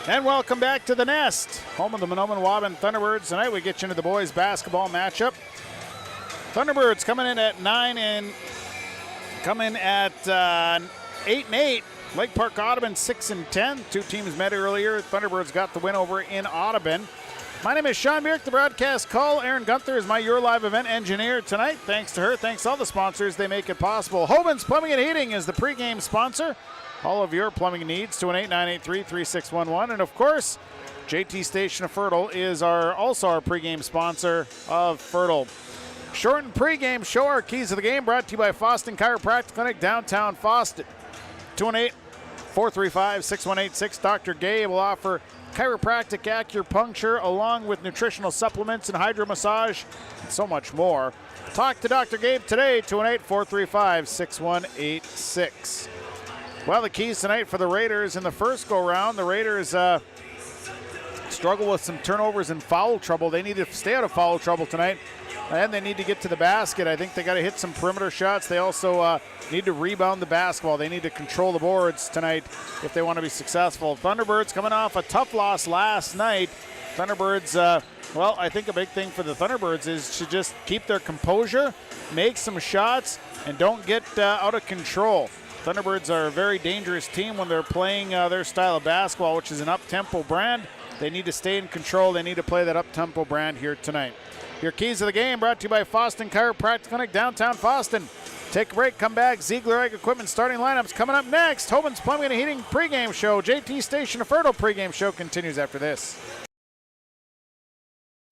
And welcome back to the Nest, home of the Mahnomen Waubun Thunderbirds. Tonight we get you into the boys basketball matchup. Thunderbirds coming in at 9 and coming at 8-8. Lake Park-Audubon 6-10. Two teams met earlier. Thunderbirds got the win over in Audubon. My name is Sean Bierk, the broadcast call. Erin Gunther is my Your Live event engineer tonight. Thanks to her. Thanks to all the sponsors. They make it possible. Hoban's Plumbing and Heating is the pregame sponsor. All of your plumbing needs, 218-983-3611. And, of course, JT Station of Fertile is also our pregame sponsor of Fertile. Shortened pregame show, our keys to the game, brought to you by Foston Chiropractic Clinic, downtown Foston. 218-435-6186. Dr. Gay will offer chiropractic acupuncture along with nutritional supplements and hydro massage and so much more. Talk to Dr. Gabe today, 218-435-6186. Well, the keys tonight for the Raiders in the first go-round. The Raiders struggle with some turnovers and foul trouble. They need to stay out of foul trouble tonight, and they need to get to the basket. I think they got to hit some perimeter shots. They also need to rebound the basketball. They need to control the boards tonight if they want to be successful. Thunderbirds coming off a tough loss last night. Thunderbirds, well, I think a big thing for the Thunderbirds is to just keep their composure, make some shots, and don't get out of control. Thunderbirds are a very dangerous team when they're playing their style of basketball, which is an up-tempo brand. They need to stay in control. They need to play that up-tempo brand here tonight. Your keys of the game brought to you by Foston Chiropractic Clinic, downtown Foston. Take a break, come back. Ziegler Egg Equipment starting lineups coming up next. Hoban's Plumbing and Heating pregame show. JT Station of Fertile pregame show continues after this.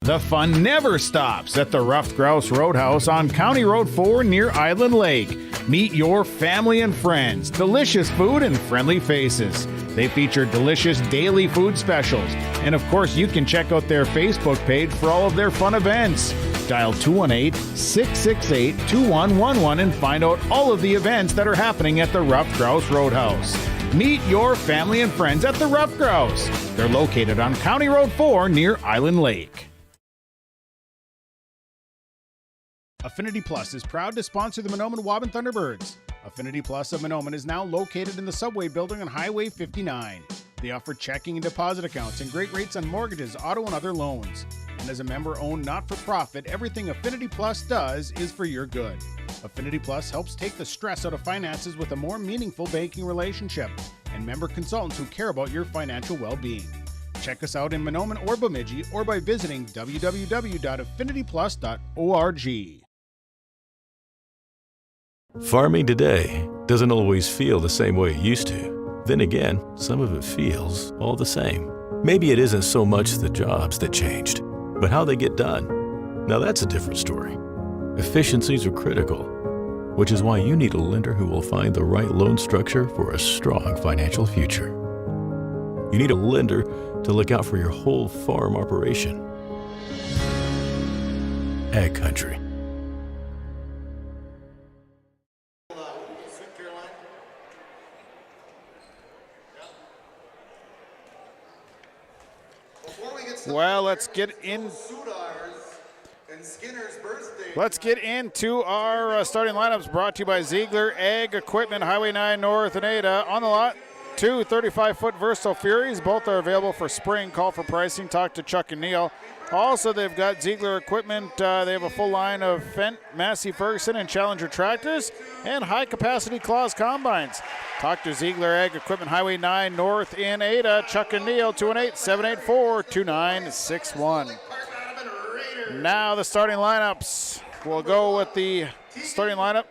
The fun never stops at the Ruffed Grouse Roadhouse on County Road 4 near Island Lake. Meet your family and friends. Delicious food and friendly faces. They feature delicious daily food specials. And of course, you can check out their Facebook page for all of their fun events. Dial 218-668-2111 and find out all of the events that are happening at the Ruffed Grouse Roadhouse. Meet your family and friends at the Ruffed Grouse. They're located on County Road 4 near Island Lake. Affinity Plus is proud to sponsor the Mahnomen Waubun Thunderbirds. Affinity Plus of Mahnomen is now located in the Subway building on Highway 59. They offer checking and deposit accounts and great rates on mortgages, auto, and other loans. And as a member-owned not-for-profit, everything Affinity Plus does is for your good. Affinity Plus helps take the stress out of finances with a more meaningful banking relationship and member consultants who care about your financial well-being. Check us out in Mahnomen or Bemidji or by visiting www.affinityplus.org. Farming today doesn't always feel the same way it used to. Then again, some of it feels all the same. Maybe it isn't so much the jobs that changed, but how they get done. Now that's a different story. Efficiencies are critical, which is why you need a lender who will find the right loan structure for a strong financial future. You need a lender to look out for your whole farm operation. Ag Country. Well, let's get into our starting lineups brought to you by Ziegler Egg Equipment, Highway 9 North and Ada. On the lot, two 35-foot Versatile Furies. Both are available for spring. Call for pricing. Talk to Chuck and Neil. Also, they've got Ziegler Equipment. They have a full line of Fendt, Massey Ferguson, and Challenger tractors and high-capacity Claus combines. Talk to Ziegler Egg Equipment, Highway 9 North in Ada. Chuck and Neil, 218-784-2961. Now the starting lineups. We'll go with the starting lineup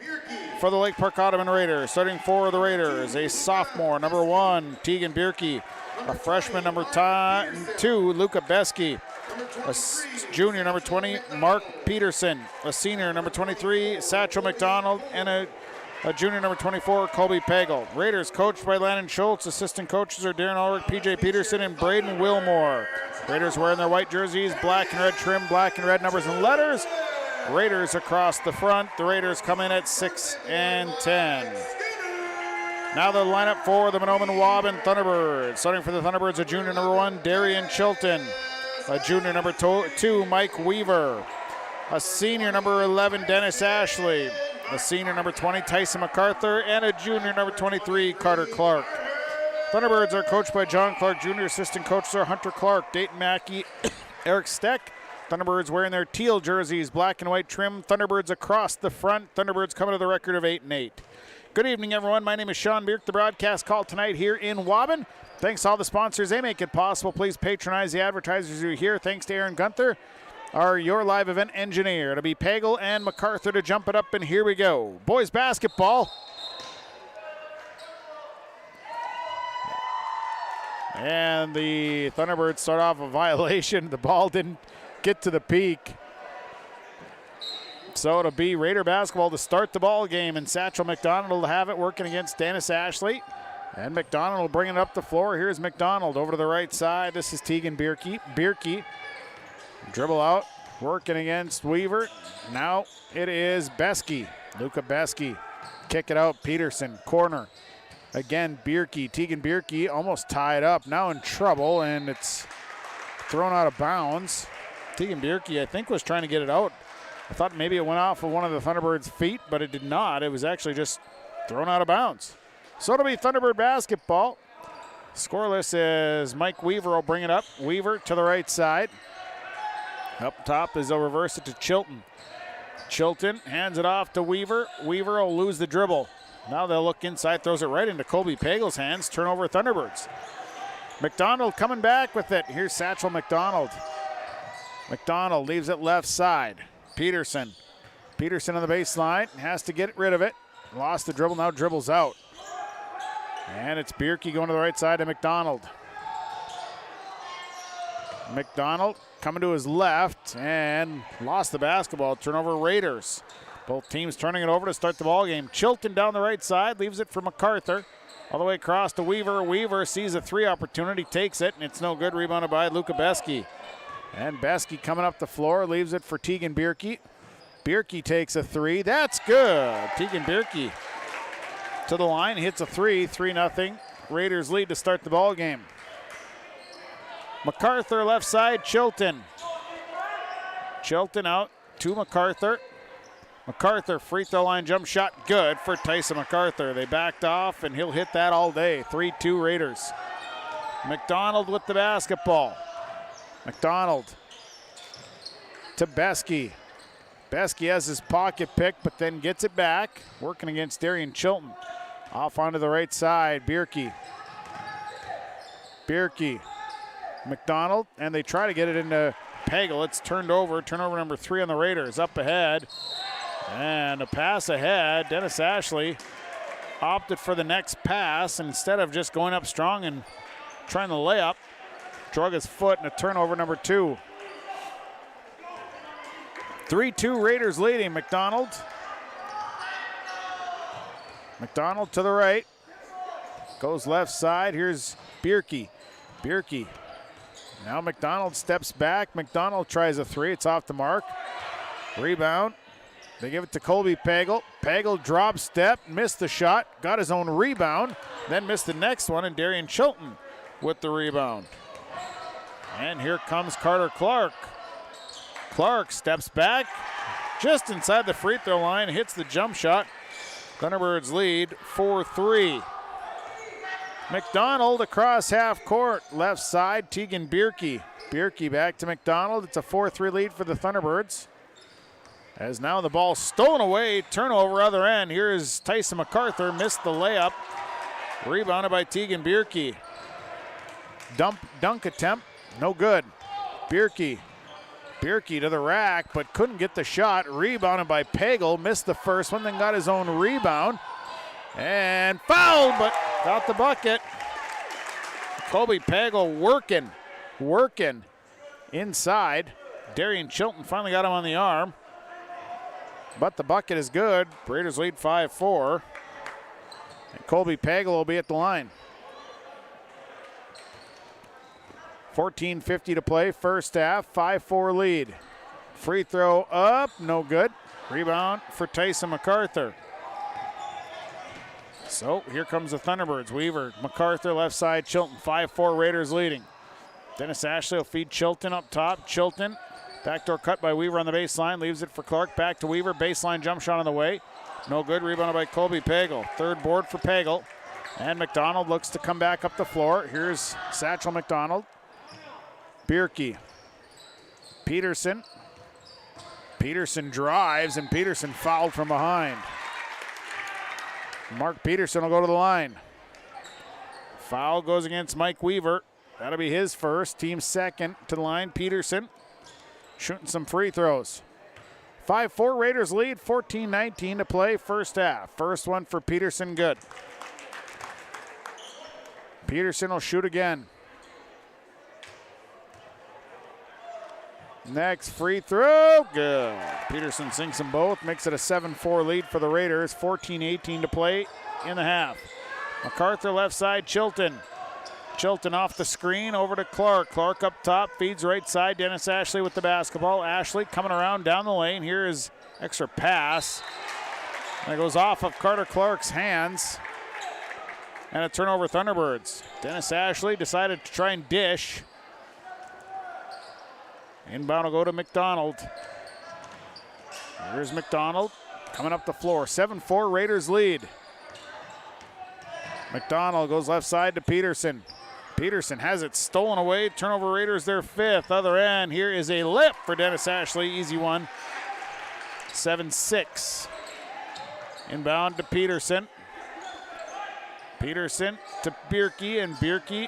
for the Lake Park-Audubon Raiders. Starting for the Raiders, a sophomore, number 1, Tegan Bierke. A freshman, number 2, Luca Beske. A junior, number 20, Mark Peterson. A senior, number 23, Satchel McDonald. And a junior, number 24, Colby Pagel. Raiders coached by Landon Schultz. Assistant coaches are Darren Ulrich, PJ Peterson, and Braden Wilmore. Raiders wearing their white jerseys, black and red trim, black and red numbers and letters. Raiders across the front. The Raiders come in at 6 and 10. Now the lineup for the Mahnomen Waubun Thunderbirds. Starting for the Thunderbirds, a junior, number 1, Darian Chilton. A junior, number 2, Mike Weaver. A senior, number 11, Dennis Ashley. A senior, number 20, Tyson MacArthur. And a junior, number 23, Carter Clark. Thunderbirds are coached by John Clark Jr. Assistant coaches are Hunter Clark, Dayton Mackey, Eric Steck. Thunderbirds wearing their teal jerseys, black and white trim. Thunderbirds across the front. Thunderbirds coming to the record of 8-8. Good evening, everyone. My name is Sean Bierk. The broadcast call tonight here in Waubun. Thanks to all the sponsors. They make it possible. Please patronize the advertisers who are here. Thanks to Aaron Gunther, your live event engineer. It'll be Pagel and MacArthur to jump it up, and here we go. Boys basketball. And the Thunderbirds start off a violation. The ball didn't get to the peak. So it'll be Raider basketball to start the ball game, and Satchel McDonald will have it working against Dennis Ashley. And McDonald will bring it up the floor. Here's McDonald over to the right side. This is Tegan Bierke. Bierke dribble out, working against Weaver. Now it is Besky. Luca Besky. Kick it out, Peterson, corner. Again, Bierke, Tegan Bierke almost tied up, now in trouble, and it's thrown out of bounds. Tegan Bierke, I think, was trying to get it out. I thought maybe it went off of one of the Thunderbirds' feet, but it did not. It was actually just thrown out of bounds. So it'll be Thunderbird basketball. Scoreless is Mike Weaver will bring it up. Weaver to the right side. Up top is they'll reverse it to Chilton. Chilton hands it off to Weaver. Weaver will lose the dribble. Now they'll look inside, throws it right into Colby Pagel's hands. Turnover Thunderbirds. McDonald coming back with it. Here's Satchel McDonald. McDonald leaves it left side. Peterson. Peterson on the baseline. Has to get rid of it. Lost the dribble, now dribbles out. And it's Bierke going to the right side to McDonald. McDonald coming to his left and lost the basketball. Turnover Raiders. Both teams turning it over to start the ball game. Chilton down the right side, leaves it for MacArthur. All the way across to Weaver. Weaver sees a three opportunity, takes it, and it's no good. Rebounded by Luca Besky. And Besky coming up the floor, leaves it for Tegan Bierke. Bierke takes a three. That's good. Tegan Bierke to the line, hits a three. 3-0. Raiders lead to start the ball game. MacArthur left side, Chilton. Chilton out to MacArthur. MacArthur free throw line jump shot good for Tyson MacArthur. They backed off and he'll hit that all day. 3-2 Raiders. McDonald with the basketball. McDonald to Besky. Besky has his pocket pick but then gets it back. Working against Darian Chilton. Off onto the right side, Bierke. Bierke. McDonald, and they try to get it into Pagel. It's turned over. Turnover number 3 on the Raiders. Up ahead. And a pass ahead. Dennis Ashley opted for the next pass instead of just going up strong and trying to lay up. Drug his foot, and a turnover number 2. 3-2 Raiders leading. McDonald. McDonald to the right. Goes left side. Here's Bierke. Bierke. Now McDonald steps back. McDonald tries a three. It's off the mark. Rebound. They give it to Colby Pagel. Pagel drop step, missed the shot, got his own rebound, then missed the next one, and Darian Chilton with the rebound. And here comes Carter Clark. Clark steps back, just inside the free throw line, hits the jump shot. Thunderbirds lead 4-3. McDonald across half court, left side, Tegan Bierke. Bierke back to McDonald. It's a 4-3 lead for the Thunderbirds. As now the ball stolen away, turnover other end. Here is Tyson MacArthur, missed the layup. Rebounded by Tegan Bierke. Dunk attempt, no good. Bierke to the rack, but couldn't get the shot. Rebounded by Pagel, missed the first one, then got his own rebound. And fouled, but got the bucket. Colby Pagel working inside. Darian Chilton finally got him on the arm. But the bucket is good. Raiders lead 5-4. And Colby Pagel will be at the line. 14:50 to play, first half, 5-4 lead. Free throw up, no good. Rebound for Tyson MacArthur. So here comes the Thunderbirds. Weaver, MacArthur left side, Chilton, 5-4 Raiders leading. Dennis Ashley will feed Chilton up top. Chilton, backdoor cut by Weaver on the baseline, leaves it for Clark, back to Weaver, baseline jump shot on the way. No good, rebounded by Colby Pagel. Third board for Pagel. And McDonald looks to come back up the floor. Here's Satchel McDonald. Bierke. Peterson. Peterson drives, and Peterson fouled from behind. Mark Peterson will go to the line. Foul goes against Mike Weaver. That'll be his first, team second to the line. Peterson shooting some free throws. 5-4 Raiders lead, 14-19 to play first half. First one for Peterson, good. Peterson will shoot again. Next free throw, good. Peterson sinks them both, makes it a 7-4 lead for the Raiders. 14-18 to play in the half. MacArthur left side, Chilton. Chilton off the screen, over to Clark. Clark up top, feeds right side. Dennis Ashley with the basketball. Ashley coming around down the lane. Here is extra pass. That goes off of Carter Clark's hands. And a turnover, Thunderbirds. Dennis Ashley decided to try and dish. Inbound will go to McDonald. Here's McDonald coming up the floor. 7-4 Raiders lead. McDonald goes left side to Peterson. Peterson has it stolen away. Turnover, Raiders their fifth. Other end, here is a lip for Dennis Ashley. Easy one. 7-6. Inbound to Peterson. Peterson to Bierke, and Bierke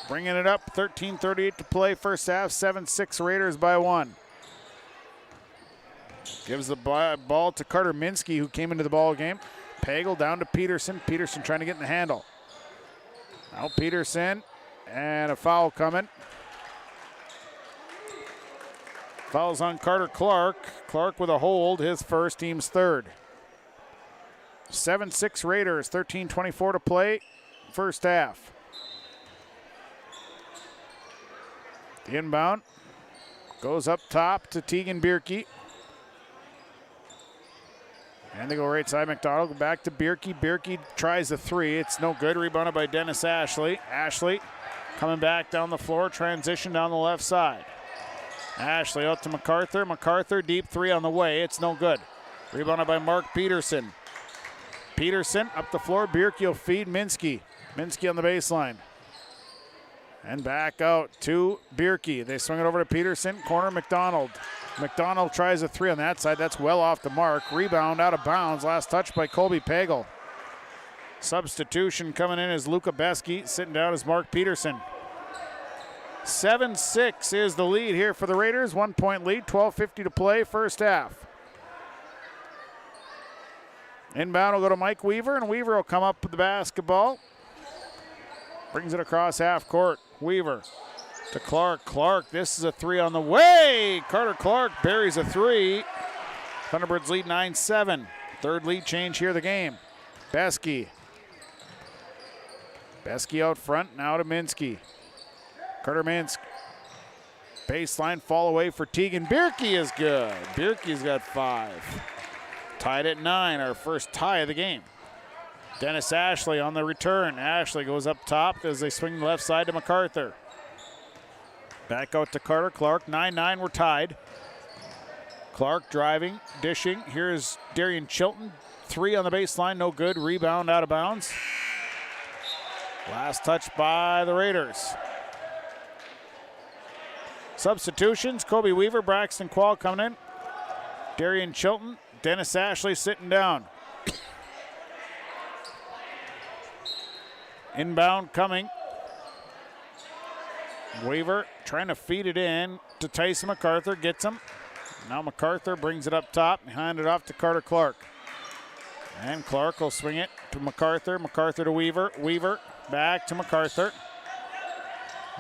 bringing it up. 13:38 to play first half. 7-6 Raiders by one. Gives the ball to Carter Minsky, who came into the ball game. Pagel down to Peterson. Peterson trying to get in the handle. Now Peterson, and a foul coming. Foul's on Carter Clark. Clark with a hold, his first, team's third. 7-6 Raiders, 13:24 to play, first half. The inbound goes up top to Tegan Bierke. And they go right side. McDonald go back to Bierke. Bierke tries the three. It's no good. Rebounded by Dennis Ashley. Ashley coming back down the floor. Transition down the left side. Ashley out to MacArthur. MacArthur deep three on the way. It's no good. Rebounded by Mark Peterson. Peterson up the floor. Bierke will feed Minsky. Minsky on the baseline. And back out to Bierke. They swing it over to Peterson. Corner McDonald. McDonald tries a three on that side. That's well off the mark. Rebound out of bounds. Last touch by Colby Pagel. Substitution coming in is Luca Besky. Sitting down is Mark Peterson. 7-6 is the lead here for the Raiders. 1 point lead. 12:50 to play. First half. Inbound will go to Mike Weaver, and Weaver will come up with the basketball. Brings it across half court. Weaver to Clark. Clark, this is a three on the way. Carter Clark buries a three. Thunderbirds lead 9-7. Third lead change here of the game. Besky. Besky out front, now to Minsky. Carter Minsky. Baseline fall away for Tegan. Bierke is good. Bierke's got 5. Tied at 9, our first tie of the game. Dennis Ashley on the return. Ashley goes up top as they swing the left side to MacArthur. Back out to Carter Clark. 9-9, we're tied. Clark driving, dishing. Here's Darian Chilton. 3 on the baseline, no good. Rebound out of bounds. Last touch by the Raiders. Substitutions, Kobe Weaver, Braxton Quall coming in. Darian Chilton, Dennis Ashley sitting down. Inbound coming. Weaver trying to feed it in to Tyson MacArthur, gets him. Now MacArthur brings it up top, hand it off to Carter Clark. And Clark will swing it to MacArthur. MacArthur to Weaver. Weaver back to MacArthur.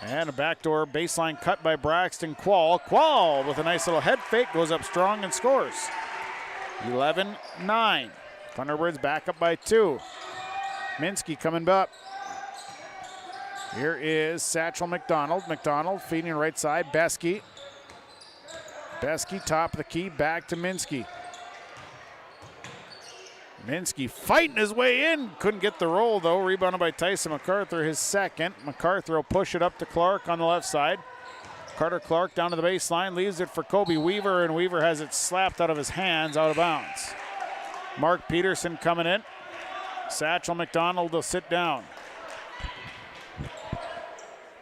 And a backdoor baseline cut by Braxton Quall. Quall with a nice little head fake, goes up strong and scores. 11-9. Thunderbirds back up by 2. Minsky coming up. Here is Satchel McDonald. McDonald feeding right side. Besky. Besky top of the key, back to Minsky. Minsky fighting his way in. Couldn't get the roll though. Rebounded by Tyson MacArthur, his second. MacArthur will push it up to Clark on the left side. Carter Clark down to the baseline, leaves it for Kobe Weaver, and Weaver has it slapped out of his hands, out of bounds. Mark Peterson coming in. Satchel McDonald will sit down.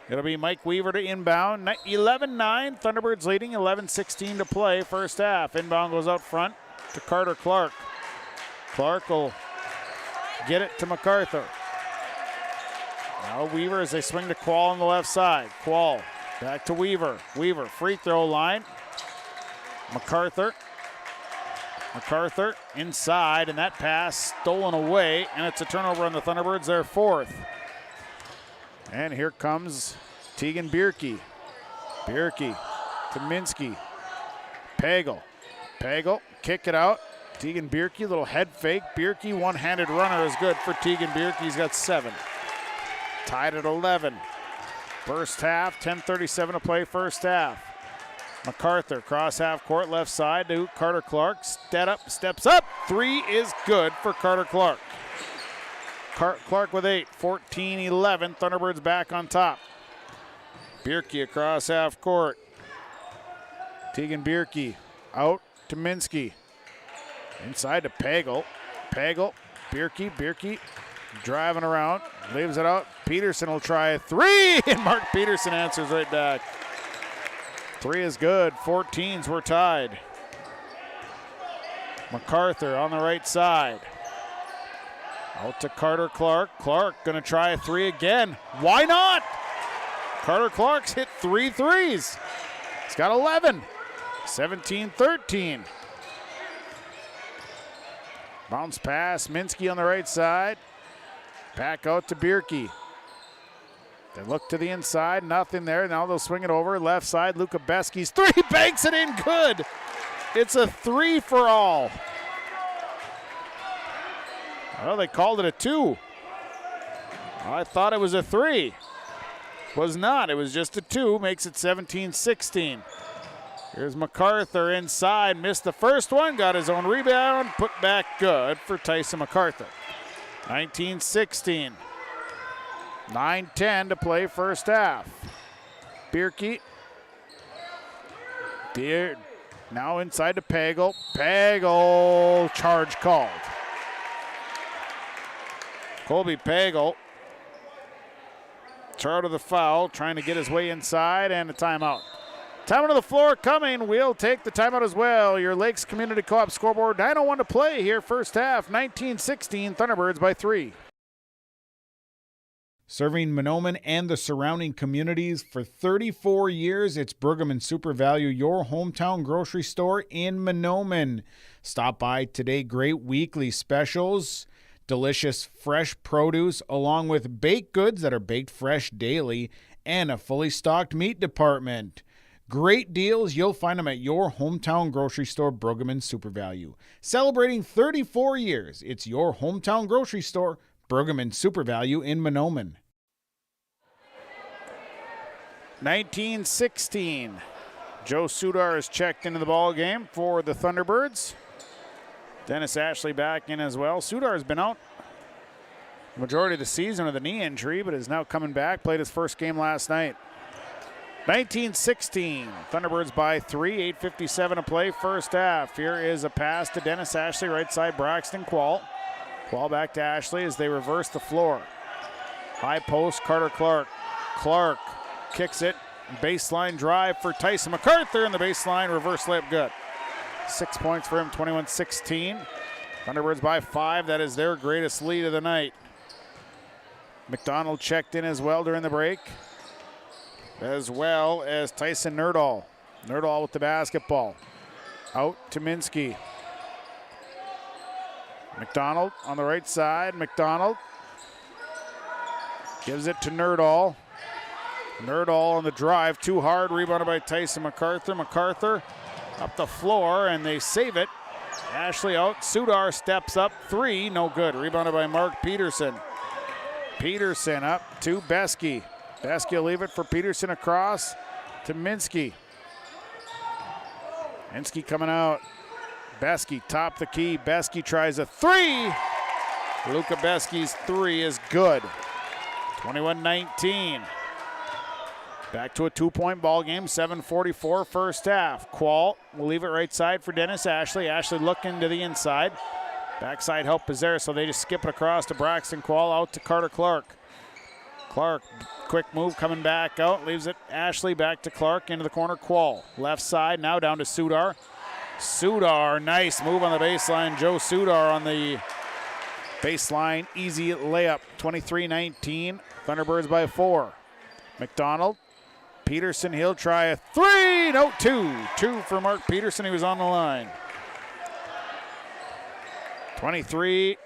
It'll be Mike Weaver to inbound. 11-9, Thunderbirds leading, 11-16 to play, first half. Inbound goes out front to Carter Clark. Clark will get it to MacArthur. Now Weaver as they swing to Quall on the left side. Quall back to Weaver. Weaver, free throw line. MacArthur. MacArthur inside, and that pass stolen away, and it's a turnover on the Thunderbirds, their fourth. And here comes Tegan Bierke. Bierke to Minsky. Pagel. Pagel, kick it out. Tegan Bierke, little head fake. Bierke, one-handed runner is good for Tegan Bierke. He's got 7. Tied at 11. First half, 10:37 to play first half. MacArthur, cross half court, left side to Carter Clark. Steps up. 3 is good for Carter Clark. Clark with 8, 14-11. Thunderbirds back on top. Bierke across half court. Tegan Bierke out to Minsky. Inside to Pagel. Pagel, Bierke driving around, leaves it out. Peterson will try a 3, and Mark Peterson answers right back. 3 is good. 14s were tied. MacArthur on the right side. Out to Carter Clark. Clark going to try a 3 again. Why not? Carter Clark's hit 3 threes. He's got 11. 17-13. Bounce pass. Minsky on the right side. Back out to Bierke. They look to the inside, nothing there. Now they'll swing it over. Left side, Luca Beski's 3, banks it in, good. It's a 3 for all. Well, they called it a 2. I thought it was a 3. Was not, it was just a 2, makes it 17-16. Here's MacArthur inside, missed the first one, got his own rebound, put back good for Tyson MacArthur. 19-16. 9-10 to play first half. Bierke. Now inside to Pagel. Pagel, charge called. Colby Pagel. Charge of the foul, trying to get his way inside, and a timeout. Timeout on the floor coming. We'll take the timeout as well. Your Lakes Community Co-op scoreboard, 9:01 to play here first half. 19-16, Thunderbirds by 3. Serving Mahnomen and the surrounding communities for 34 years, it's Pregame Super Value, your hometown grocery store in Mahnomen. Stop by today. Great weekly specials, delicious fresh produce, along with baked goods that are baked fresh daily, and a fully stocked meat department. Great deals. You'll find them at your hometown grocery store, Pregame Super Value. Celebrating 34 years, it's your hometown grocery store, Pregame Super Value in Mahnomen. 19-16. Joe Sudar is checked into the ball game for the Thunderbirds. Dennis Ashley back in as well. Sudar has been out the majority of the season with a knee injury, but is now coming back. Played his first game last night. 19-16. Thunderbirds by 3. 8:57 to play first half. Here is a pass to Dennis Ashley, right side Braxton Quall. Quall back to Ashley as they reverse the floor. High post, Carter Clark. Clark kicks it. Baseline drive for Tyson MacArthur, and the baseline reverse layup good. 6 points for him, 21-16. Thunderbirds by 5. That is their greatest lead of the night. McDonald checked in as well during the break, as well as Tyson Nerdahl. Nerdahl with the basketball. Out to Minsky. McDonald on the right side. McDonald gives it to Nerdahl. Nerdahl on the drive, too hard, rebounded by Tyson MacArthur. MacArthur up the floor, and they save it. Ashley out, Sudar steps up, 3, no good. Rebounded by Mark Peterson. Peterson up to Beske. Beske will leave it for Peterson across to Minsky. Minsky coming out. Beske top the key. Beske tries a 3. Luca Beske's 3 is good. 21-19. Back to a 2-point ball game, 7:44 first half. Quall will leave it right side for Dennis Ashley. Ashley looking to the inside. Backside help is there, so they just skip it across to Braxton Quall, out to Carter Clark. Clark, quick move coming back out, leaves it Ashley back to Clark, into the corner, Quall. Left side, now down to Sudar. Sudar, nice move on the baseline. Joe Sudar on the baseline, easy layup, 23-19, Thunderbirds by 4. McDonald, Peterson, he'll try a 3, no, 2. 2 for Mark Peterson, he was on the line. 23.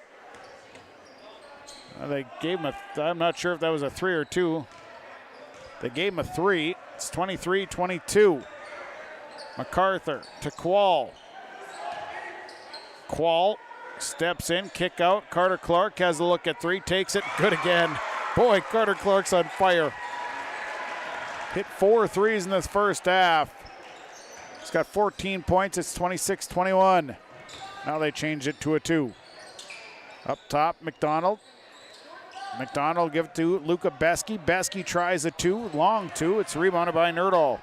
They gave him I'm not sure if that was a 3 or 2. They gave him a 3. It's 23-22. MacArthur to Quall. Quall steps in, kick out. Carter Clark has a look at 3, takes it, good again. Boy, Carter Clark's on fire. Hit 4 threes in this first half. He's got 14 points, it's 26-21. Now they changed it to a 2. Up top, McDonald. McDonald give it to Luca Besky. Besky tries a 2, long 2. It's rebounded by Nerdahl.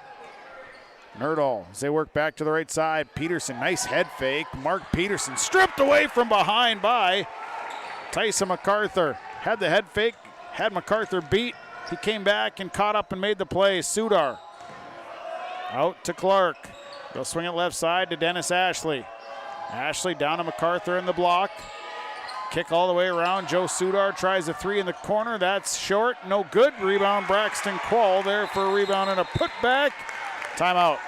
Nerdahl, as they work back to the right side. Peterson, nice head fake. Mark Peterson stripped away from behind by Tyson MacArthur. Had the head fake, had MacArthur beat. He came back and caught up and made the play. Sudar out to Clark. They'll swing it left side to Dennis Ashley. Ashley down to MacArthur in the block. Kick all the way around. Joe Sudar tries a 3 in the corner. That's short, no good. Rebound Braxton Quall there for a rebound and a putback. Timeout.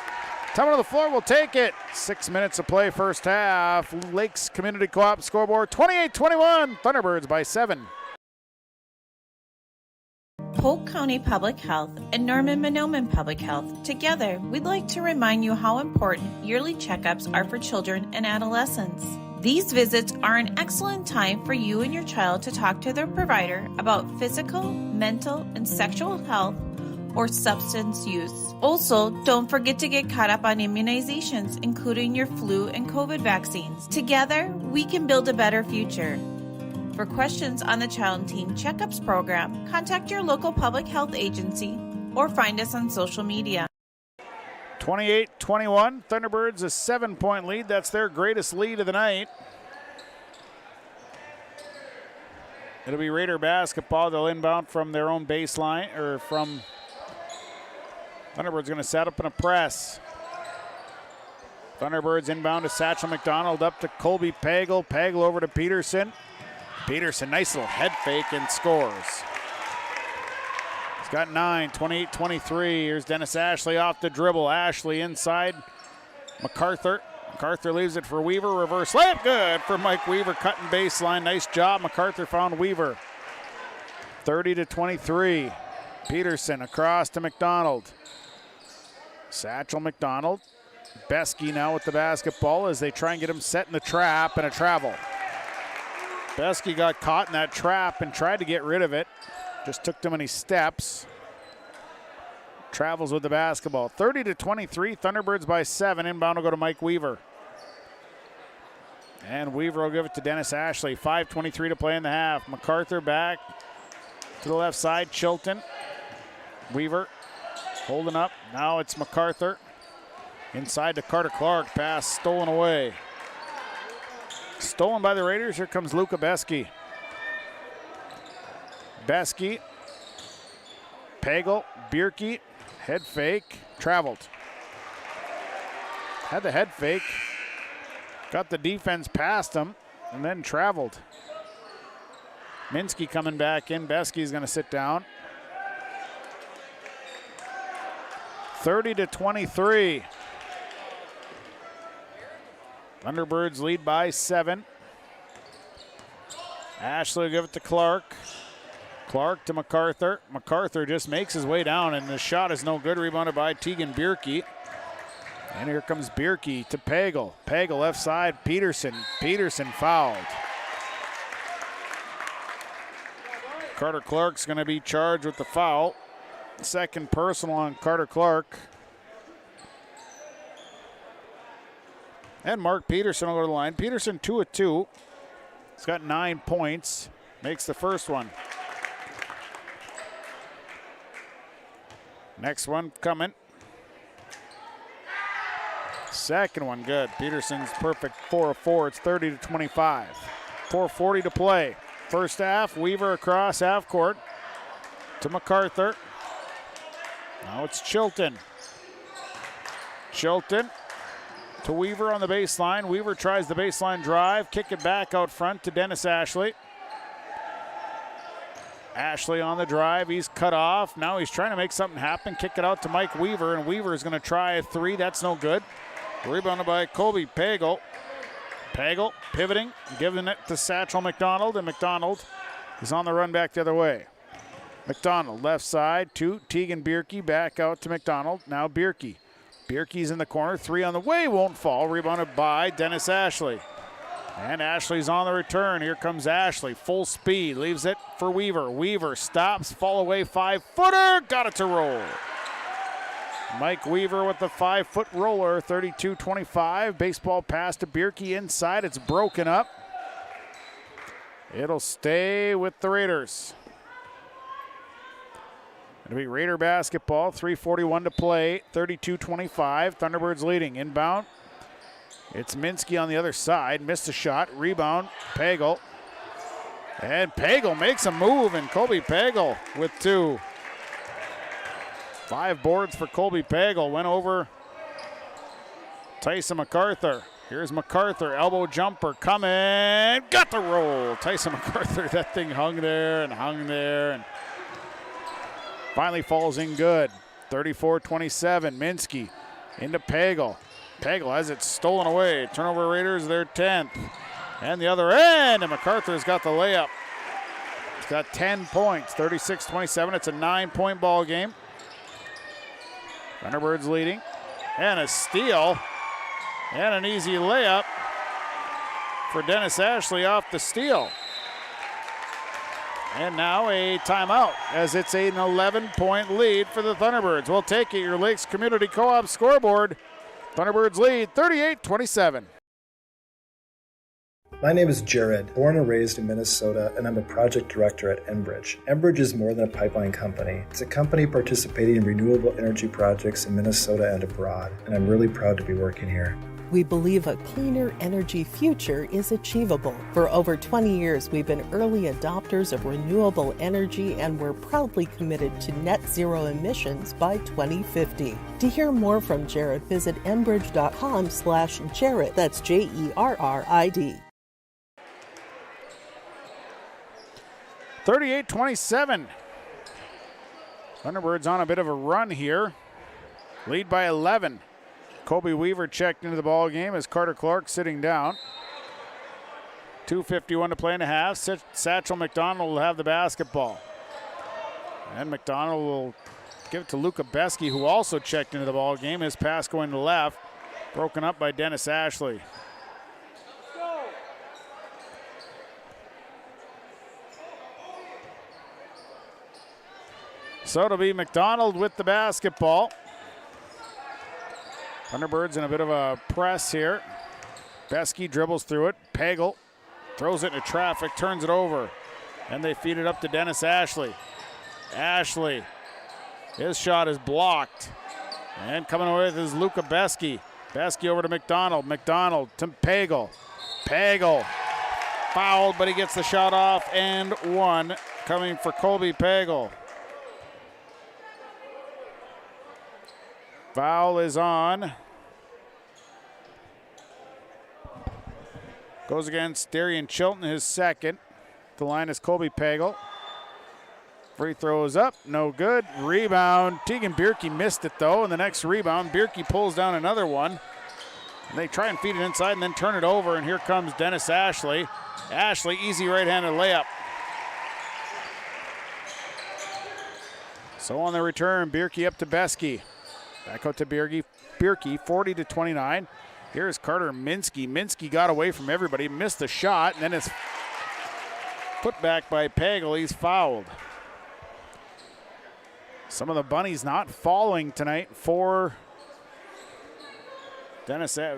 Time on the floor, we'll take it. 6 minutes of play first half. Lakes Community Co-op scoreboard 28-21. Thunderbirds by 7. Polk County Public Health and Norman Mahnomen Public Health. Together, we'd like to remind you how important yearly checkups are for children and adolescents. These visits are an excellent time for you and your child to talk to their provider about physical, mental, and sexual health or substance use. Also, don't forget to get caught up on immunizations, including your flu and COVID vaccines. Together, we can build a better future. For questions on the Child and Teen Checkups program, contact your local public health agency or find us on social media. 28-21, Thunderbirds a 7-point lead. That's their greatest lead of the night. It'll be Raider basketball. They'll inbound from their own baseline, or from Thunderbirds going to set up in a press. Thunderbirds inbound to Satchel McDonald, up to Colby Pagel. Pagel over to Peterson. Peterson, nice little head fake and scores. He's got 9, 28-23. Here's Dennis Ashley off the dribble. Ashley inside. MacArthur. MacArthur leaves it for Weaver. Reverse layup, good for Mike Weaver, cutting baseline. Nice job. MacArthur found Weaver. 30-23. Peterson across to McDonald. Satchel McDonald. Besky now with the basketball as they try and get him set in the trap and a travel. Besky got caught in that trap and tried to get rid of it. Just took too many steps. Travels with the basketball. 30-23, Thunderbirds by 7. Inbound will go to Mike Weaver. And Weaver will give it to Dennis Ashley. 5:23 to play in the half. MacArthur back to the left side. Chilton. Weaver holding up. Now it's MacArthur. Inside to Carter Clark. Pass stolen away. Stolen by the Raiders. Here comes Luca Besky. Besky. Pagel. Bierke. Head fake. Traveled. Had the head fake. Got the defense past him and then traveled. Minsky coming back in. Besky's going to sit down. 30-23. Thunderbirds lead by 7. Ashley will give it to Clark. Clark to MacArthur. MacArthur just makes his way down, and the shot is no good. Rebounded by Tegan Bierke. And here comes Bierke to Pagel. Pagel left side. Peterson. Peterson fouled. Carter Clark's going to be charged with the foul. Second personal on Carter Clark. And Mark Peterson will go to the line. Peterson 2 of 2. He's got 9 points. Makes the first one. Next one coming. Second one good. Peterson's perfect 4 of 4. It's 30-25. 4:40 to play. First half, Weaver across half court to MacArthur. Now it's Chilton. Chilton to Weaver on the baseline. Weaver tries the baseline drive, kick it back out front to Dennis Ashley. Ashley on the drive, he's cut off. Now he's trying to make something happen, kick it out to Mike Weaver, and Weaver is going to try a three. That's no good. Rebounded by Colby Pagel. Pagel pivoting, giving it to Satchel McDonald, and McDonald is on the run back the other way. McDonald left side to Tegan Bierke, back out to McDonald. Now Bierke. Bierke's in the corner, three on the way, won't fall. Rebounded by Dennis Ashley. And Ashley's on the return. Here comes Ashley, full speed, leaves it for Weaver. Weaver stops, fall away, 5-footer, got it to roll. Mike Weaver with the 5-foot roller, 32-25. Baseball pass to Bierke inside, it's broken up. It'll stay with the Raiders. It'll be Raider basketball, 3:41 to play, 32-25. Thunderbirds leading, inbound. It's Minsky on the other side, missed a shot, rebound, Pagel. And Pagel makes a move, and Colby Pagel with 2. 5 boards for Colby Pagel, went over Tyson MacArthur. Here's MacArthur, elbow jumper coming, got the roll. Tyson MacArthur, that thing hung there and finally falls in good. 34-27, Minsky into Pagel. Pagel has it stolen away. Turnover Raiders, their 10th. And the other end, and MacArthur's got the layup. He's got 10 points, 36-27. It's a 9-point ball game. Thunderbirds leading. And a steal. And an easy layup for Dennis Ashley off the steal. And now a timeout as it's an 11-point lead for the Thunderbirds. We'll take it, your Lakes Community Co-op scoreboard. Thunderbirds lead 38-27. My name is Jared, born and raised in Minnesota, and I'm a project director at Enbridge. Enbridge is more than a pipeline company. It's a company participating in renewable energy projects in Minnesota and abroad, and I'm really proud to be working here. We believe a cleaner energy future is achievable. For over 20 years, we've been early adopters of renewable energy, and we're proudly committed to net zero emissions by 2050. To hear more from Jared, visit enbridge.com/Jared. That's Jerrid. 38-27. Thunderbirds on a bit of a run here. Lead by 11. Colby Weaver checked into the ball game as Carter Clark sitting down. 2:51 to play in the half. Satchel McDonald will have the basketball. And McDonald will give it to Luca Beske, who also checked into the ball game. His pass going to left, broken up by Dennis Ashley. So it'll be McDonald with the basketball. Thunderbirds in a bit of a press here. Beske dribbles through it. Pagel throws it into traffic, turns it over. And they feed it up to Dennis Ashley. Ashley, his shot is blocked. And coming away with is Luca Beske. Beske over to McDonald. McDonald to Pagel. Pagel fouled, but he gets the shot off and one coming for Colby Pagel. Foul is on. Goes against Darian Chilton, his second. The line is Colby Pagel. Free throw is up, no good. Rebound, Tegan Bierke missed it though, and the next rebound, Bierke pulls down another one. And they try and feed it inside and then turn it over, and here comes Dennis Ashley. Ashley, easy right-handed layup. So on the return, Bierke up to Beske. Back out to Bierke, 40-29. Here's Carter Minsky. Minsky got away from everybody, missed the shot, and then it's put back by Pagel. He's fouled. Some of the bunnies not falling tonight for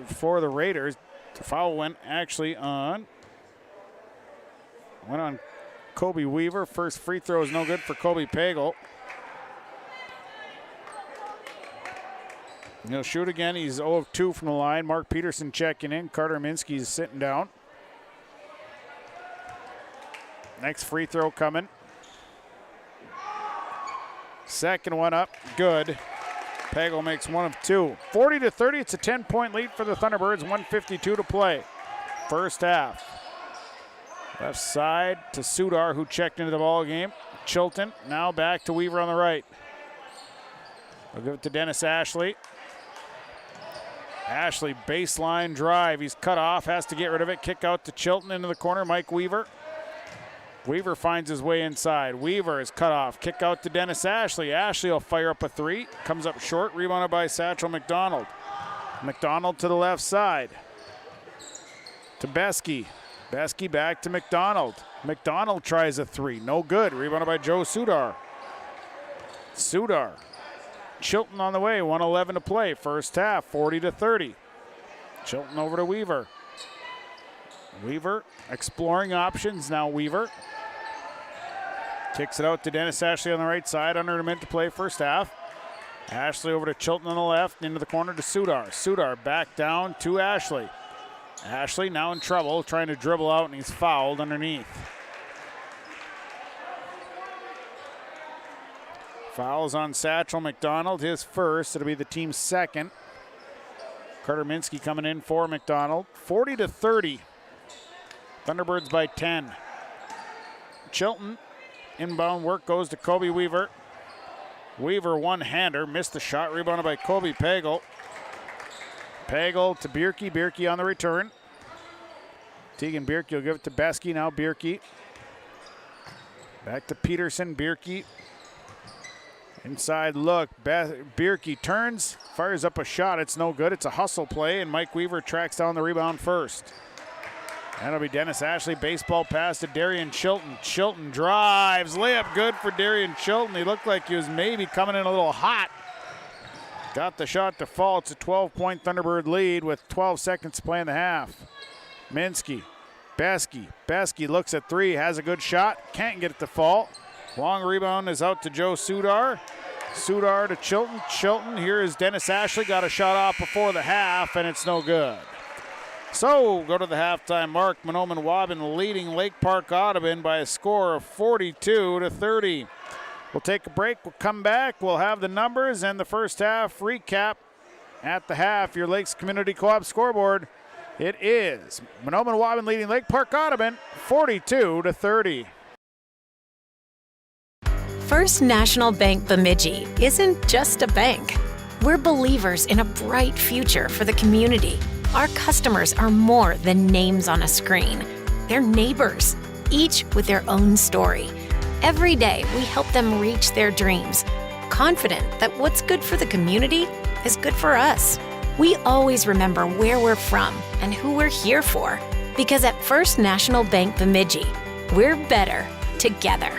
for the Raiders. The foul went on Colby Weaver. First free throw is no good for Colby Pagel. He'll shoot again. He's 0 of 2 from the line. Mark Peterson checking in. Carter Minsky's sitting down. Next free throw coming. Second one up. Good. Pagel makes 1 of 2. 40-30. It's a 10-point lead for the Thunderbirds. 1:52 to play. First half. Left side to Sudar, who checked into the ball game. Chilton now back to Weaver on the right. We'll give it to Dennis Ashley. Ashley, baseline drive. He's cut off, has to get rid of it. Kick out to Chilton into the corner. Mike Weaver. Weaver finds his way inside. Weaver is cut off. Kick out to Dennis Ashley. Ashley will fire up a 3. Comes up short. Rebounded by Satchel McDonald. McDonald to the left side. To Besky. Besky back to McDonald. McDonald tries a 3. No good. Rebounded by Joe Sudar. Sudar. Chilton on the way. 1:11 to play. First half. 40-30. Chilton over to Weaver. Weaver exploring options now. Weaver kicks it out to Dennis Ashley on the right side. Under a minute to play. First half. Ashley over to Chilton on the left. Into the corner to Sudar. Sudar back down to Ashley. Ashley now in trouble, trying to dribble out, and he's fouled underneath. Fouls on Satchel McDonald, his first. It'll be the team's second. Carter Minsky coming in for McDonald. 40-30. Thunderbirds by 10. Chilton, inbound work goes to Kobe Weaver. Weaver one-hander, missed the shot, rebounded by Kobe Pagel. Pagel to Bierke. Bierke on the return. Tegan Bierke will give it to Besky. Now Bierke. Back to Peterson. Bierke. Inside look. Bierke turns. Fires up a shot. It's no good. It's a hustle play, and Mike Weaver tracks down the rebound first. That'll be Dennis Ashley. Baseball pass to Darian Chilton. Chilton drives. Layup good for Darian Chilton. He looked like he was maybe coming in a little hot. Got the shot to fall. It's a 12-point Thunderbird lead with 12 seconds to play in the half. Minsky, Besky. Besky looks at 3, has a good shot, can't get it to fall. Long rebound is out to Joe Sudar. Sudar to Chilton. Chilton, here is Dennis Ashley. Got a shot off before the half, and it's no good. So go to the halftime mark. Mahnomen Waubun leading Lake Park-Audubon by a score of 42-30. We'll take a break. We'll come back. We'll have the numbers and the first half recap at the half. Your Lakes Community Co-op scoreboard. It is Mahnomen Waubun leading Lake Park-Audubon 42-30. First National Bank Bemidji isn't just a bank. We're believers in a bright future for the community. Our customers are more than names on a screen. They're neighbors, each with their own story. Every day, we help them reach their dreams, confident that what's good for the community is good for us. We always remember where we're from and who we're here for, because at First National Bank Bemidji, we're better together.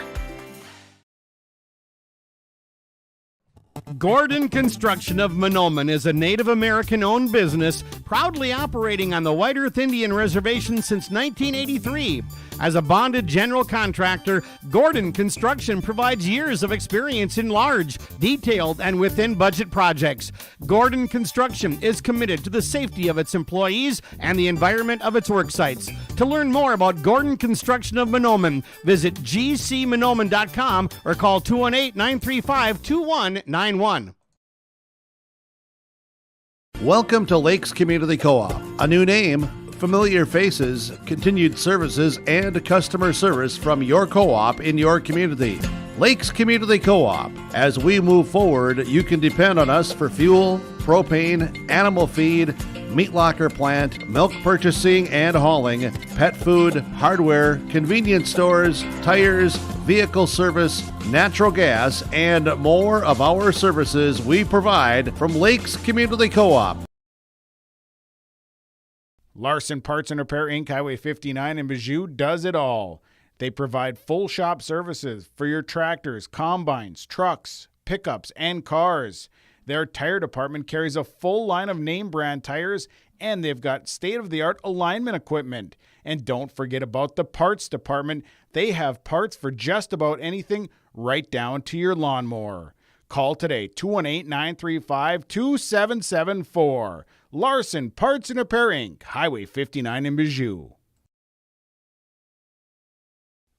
Gordon Construction of Mahnomen is a Native American-owned business proudly operating on the White Earth Indian Reservation since 1983. As a bonded general contractor, Gordon Construction provides years of experience in large, detailed, and within-budget projects. Gordon Construction is committed to the safety of its employees and the environment of its work sites. To learn more about Gordon Construction of Mahnomen, visit gcmahnomen.com or call 218-935-2191. Welcome to Lakes Community Co-op. A new name, familiar faces, continued services, and customer service from your co-op in your community. Lakes Community Co-op. As we move forward, you can depend on us for fuel, propane, animal feed, meat locker plant, milk purchasing and hauling, pet food, hardware, convenience stores, tires, vehicle service, natural gas, and more of our services we provide from Lakes Community Co-op. Larson Parts and Repair Inc., Highway 59 in Bijou does it all. They provide full shop services for your tractors, combines, trucks, pickups, and cars. Their tire department carries a full line of name brand tires, and they've got state-of-the-art alignment equipment. And don't forget about the parts department. They have parts for just about anything, right down to your lawnmower. Call today, 218-935-2774. Larson Parts and Repair Inc., Highway 59 in Bijou.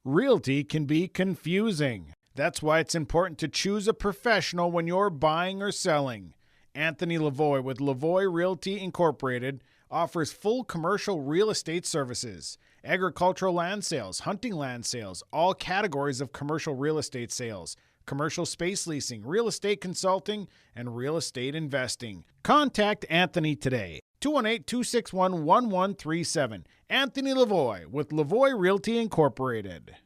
Realty can be confusing. That's why it's important to choose a professional when you're buying or selling. Anthony Lavoie with Lavoie Realty Incorporated offers full commercial real estate services, agricultural land sales, hunting land sales, all categories of commercial real estate sales, commercial space leasing, real estate consulting, and real estate investing. Contact Anthony today. 218-261-1137. Anthony Lavoie with Lavoie Realty Incorporated.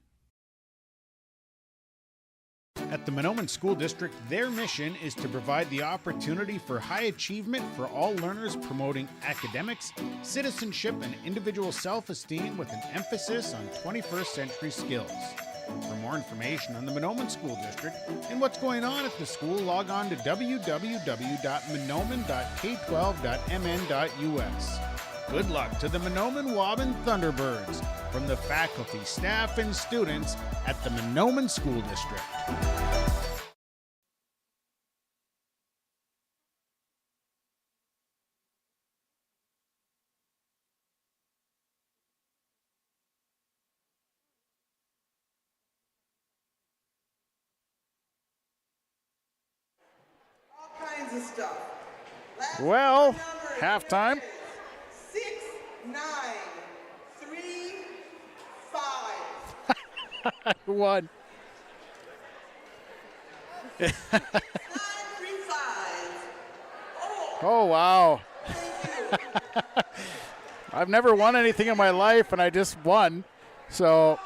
At the Mahnomen School District, their mission is to provide the opportunity for high achievement for all learners, promoting academics, citizenship, and individual self-esteem with an emphasis on 21st century skills. For more information on the Mahnomen School District and what's going on at the school, log on to www.mahnomen.k12.mn.us. Good luck to the Mahnomen Waubun Thunderbirds from the faculty, staff, and students at the Mahnomen School District. Kinds of stuff. Well, halftime. 6, 9, 3, 5. One. 9, 3, 5. Oh, wow. Thank you. I've never won anything in my life, and I just won. So,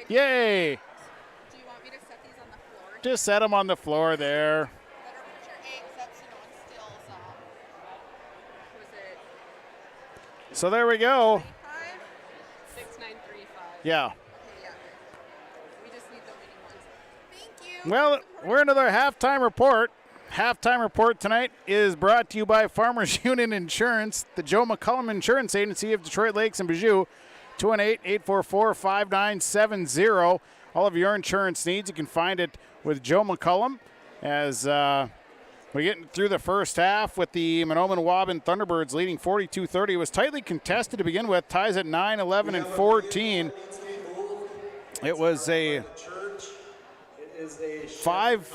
yay. Do you want me to set these on the floor? Just set them on the floor there. Better put your eggs up so no one steals them. Was it So there we go. 6935? Yeah. Okay, yeah. We just need the winning ones. Thank you. Well, we're into our halftime report. Halftime report tonight is brought to you by Farmers Union Insurance, the Joe McCullum Insurance Agency of Detroit Lakes and Bijou. 218-844-5970. All of your insurance needs, you can find it with Joe McCullum. As we get through the first half with the Mahnomen Waubun Thunderbirds leading 42-30. It was tightly contested to begin with. Ties at 9, 11, and 14. It was a five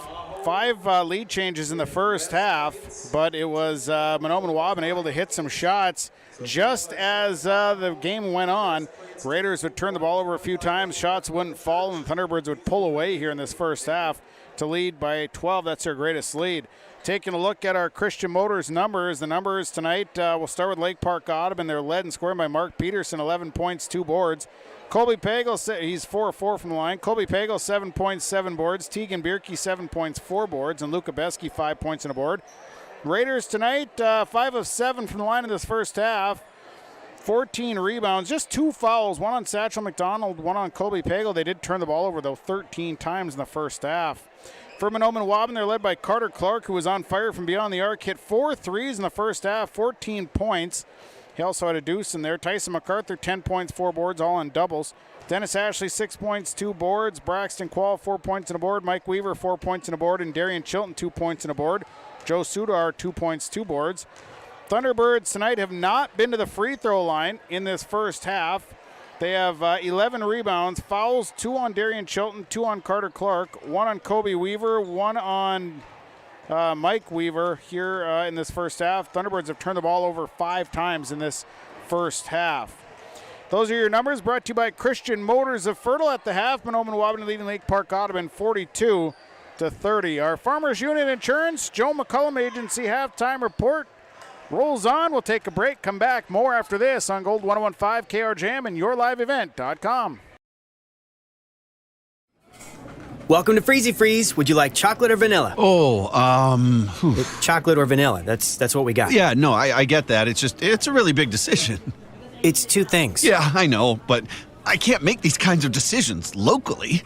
lead changes in the first half, but it was Mahnomen Waubun able to hit some shots just as the game went on. Raiders would turn the ball over a few times, shots wouldn't fall, and the Thunderbirds would pull away here in this first half to lead by 12. That's their greatest lead. Taking a look at our Christian Motors numbers, the numbers tonight, we'll start with Lake Park-Audubon. They're led and scoring by Mark Peterson, 11 points, 2 boards. Colby Pagel, he's 4-4 from the line. Colby Pagel, 7 points, 7 boards. Tegan Bierke, 7 points, 4 boards. And Luca Besky, 5 points and a board. Raiders tonight, 5 of 7 from the line in this first half. 14 rebounds, just 2 fouls, 1 on Satchel McDonald, 1 on Colby Pagel. They did turn the ball over, though, 13 times in the first half. For Mahnomen Waubun, they're led by Carter Clark, who was on fire from beyond the arc, hit 4 threes in the first half, 14 points. He also had a deuce in there. Tyson MacArthur, 10 points, 4 boards, all on doubles. Dennis Ashley, 6 points, 2 boards. Braxton Quall, 4 points and a board. Mike Weaver, 4 points and a board. And Darian Chilton, 2 points and a board. Joe Sudar, 2 points, 2 boards. Thunderbirds tonight have not been to the free throw line in this first half. They have 11 rebounds, fouls, 2 on Darian Chilton, 2 on Carter Clark, 1 on Kobe Weaver, 1 on Mike Weaver here in this first half. Thunderbirds have turned the ball over 5 times in this first half. Those are your numbers, brought to you by Christian Motors of Fertile at the half. Mahnomen Waubun leading Lake Park-Audubon 42-30. Our Farmers Union Insurance, Joe McCullum Agency halftime report rolls on. We'll take a break, come back. More after this on Gold 101.5 KR Jam and YourLiveEvent.com. Welcome to Freezy Freeze. Would you like chocolate or vanilla? Chocolate or vanilla. That's what we got. Yeah, no, I get that. It's a really big decision. It's 2 things. Yeah, I know, but I can't make these kinds of decisions locally.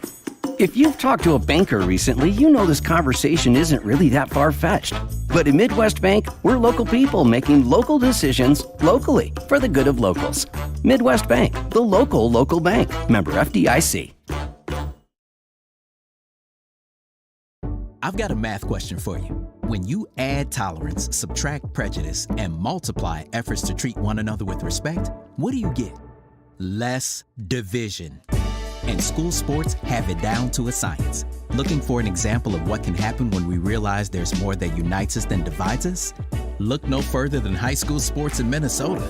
If you've talked to a banker recently, you know this conversation isn't really that far-fetched. But at Midwest Bank, we're local people making local decisions locally for the good of locals. Midwest Bank, the local bank. Member FDIC. I've got a math question for you. When you add tolerance, subtract prejudice, and multiply efforts to treat one another with respect, what do you get? Less division. And school sports have it down to a science. Looking for an example of what can happen when we realize there's more that unites us than divides us? Look no further than high school sports in Minnesota.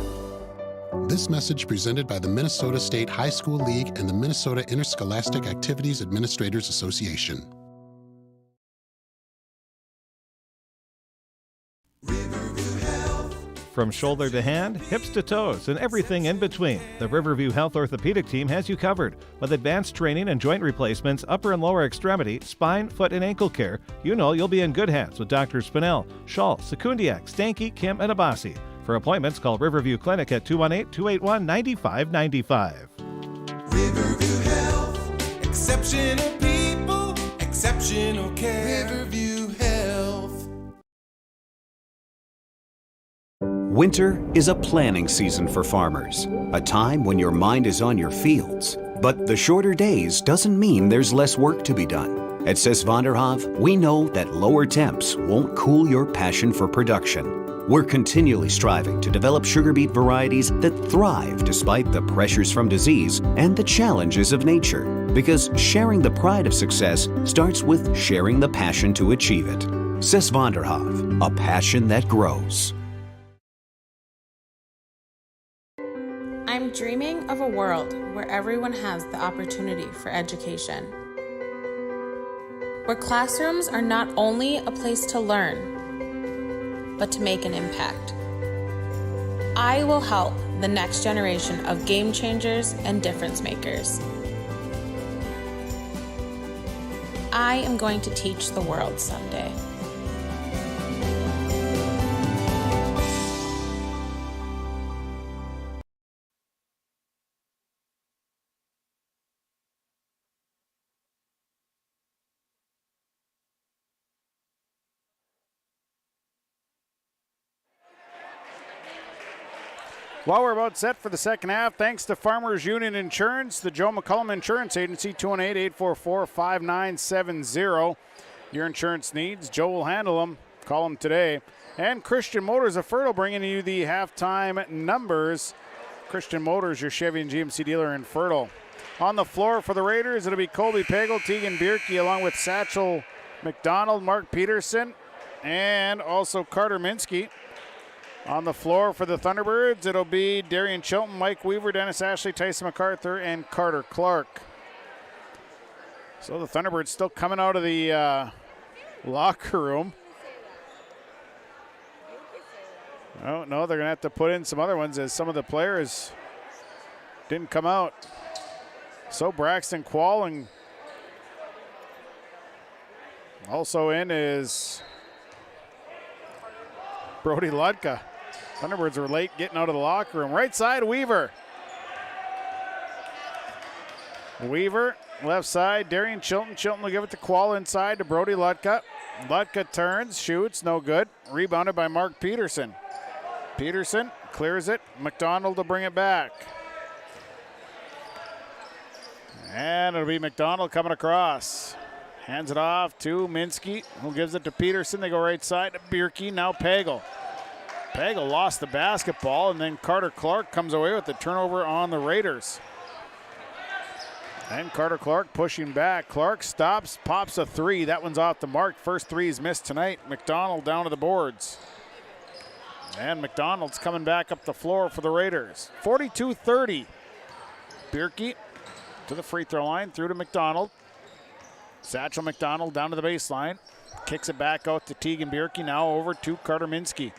This message presented by the Minnesota State High School League and the Minnesota Interscholastic Activities Administrators Association. From shoulder to hand, hips to toes, and everything in between, the Riverview Health Orthopedic Team has you covered. With advanced training and joint replacements, upper and lower extremity, spine, foot, and ankle care, you know you'll be in good hands with Drs. Spinell, Schall, Sekundiak, Stanky, Kim, and Abasi. For appointments, call Riverview Clinic at 218-281-9595. Riverview Health, exceptional people, exceptional care. Riverview Health. Winter is a planning season for farmers, a time when your mind is on your fields. But the shorter days doesn't mean there's less work to be done. At Sis van der Hoef, we know that lower temps won't cool your passion for production. We're continually striving to develop sugar beet varieties that thrive despite the pressures from disease and the challenges of nature. Because sharing the pride of success starts with sharing the passion to achieve it. Sis van der Hoef, a passion that grows. I'm dreaming of a world where everyone has the opportunity for education. Where classrooms are not only a place to learn, but to make an impact. I will help the next generation of game changers and difference makers. I am going to teach the world someday. Well, we're about set for the second half. Thanks to Farmers Union Insurance, the Joe McCullum Insurance Agency, 218-844-5970. Your insurance needs, Joe will handle them. Call them today. And Christian Motors of Fertile bringing you the halftime numbers. Christian Motors, your Chevy and GMC dealer in Fertile. On the floor for the Raiders, it'll be Colby Pagel, Tegan Bierke, along with Satchel McDonald, Mark Peterson, and also Carter Minsky. On the floor for the Thunderbirds, it'll be Darian Chilton, Mike Weaver, Dennis Ashley, Tyson MacArthur, and Carter Clark. So the Thunderbirds still coming out of the locker room. Oh, no, they're going to have to put in some other ones as some of the players didn't come out. So Braxton Quall, and also in is Brody Ludka. Thunderbirds were late getting out of the locker room. Right side, Weaver. Weaver, left side, Darian Chilton. Chilton will give it to Quall inside to Brody Ludka. Ludka turns, shoots, no good. Rebounded by Mark Peterson. Peterson clears it. McDonald to bring it back. And it'll be McDonald coming across. Hands it off to Minsky, who gives it to Peterson. They go right side to Bierke, now Pagel. Pagel lost the basketball, and then Carter Clark comes away with the turnover on the Raiders. And Carter Clark pushing back. Clark stops, pops a three. That one's off the mark. First three is missed tonight. McDonald down to the boards. And McDonald's coming back up the floor for the Raiders. 42-30. Bierke to the free throw line, through to McDonald. Satchel McDonald down to the baseline. Kicks it back out to Tegan Bierke, now over to Carter Minsky.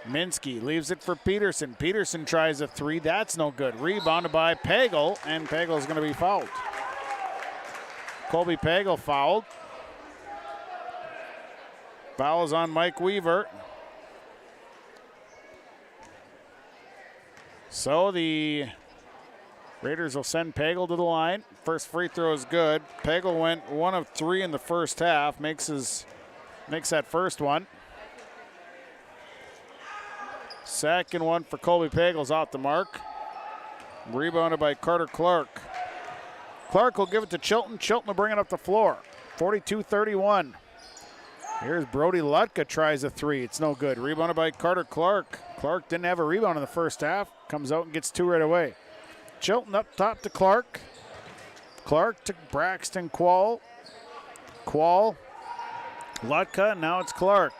Minsky leaves it for Peterson. Peterson tries a three. That's no good. Rebounded by Pagel, and Pagel's going to be fouled. Colby Pagel fouled. Foul is on Mike Weaver. So the Raiders will send Pagel to the line. First free throw is good. Pagel went 1 of 3 in the first half. Makes that first one. Second one for Colby Pagel's off the mark. Rebounded by Carter Clark. Clark will give it to Chilton. Chilton will bring it up the floor. 42-31. Here's Brody Lutka, tries a three. It's no good. Rebounded by Carter Clark. Clark didn't have a rebound in the first half. Comes out and gets two right away. Chilton up top to Clark. Clark to Braxton Quall. Quall. Lutka, now it's Clark.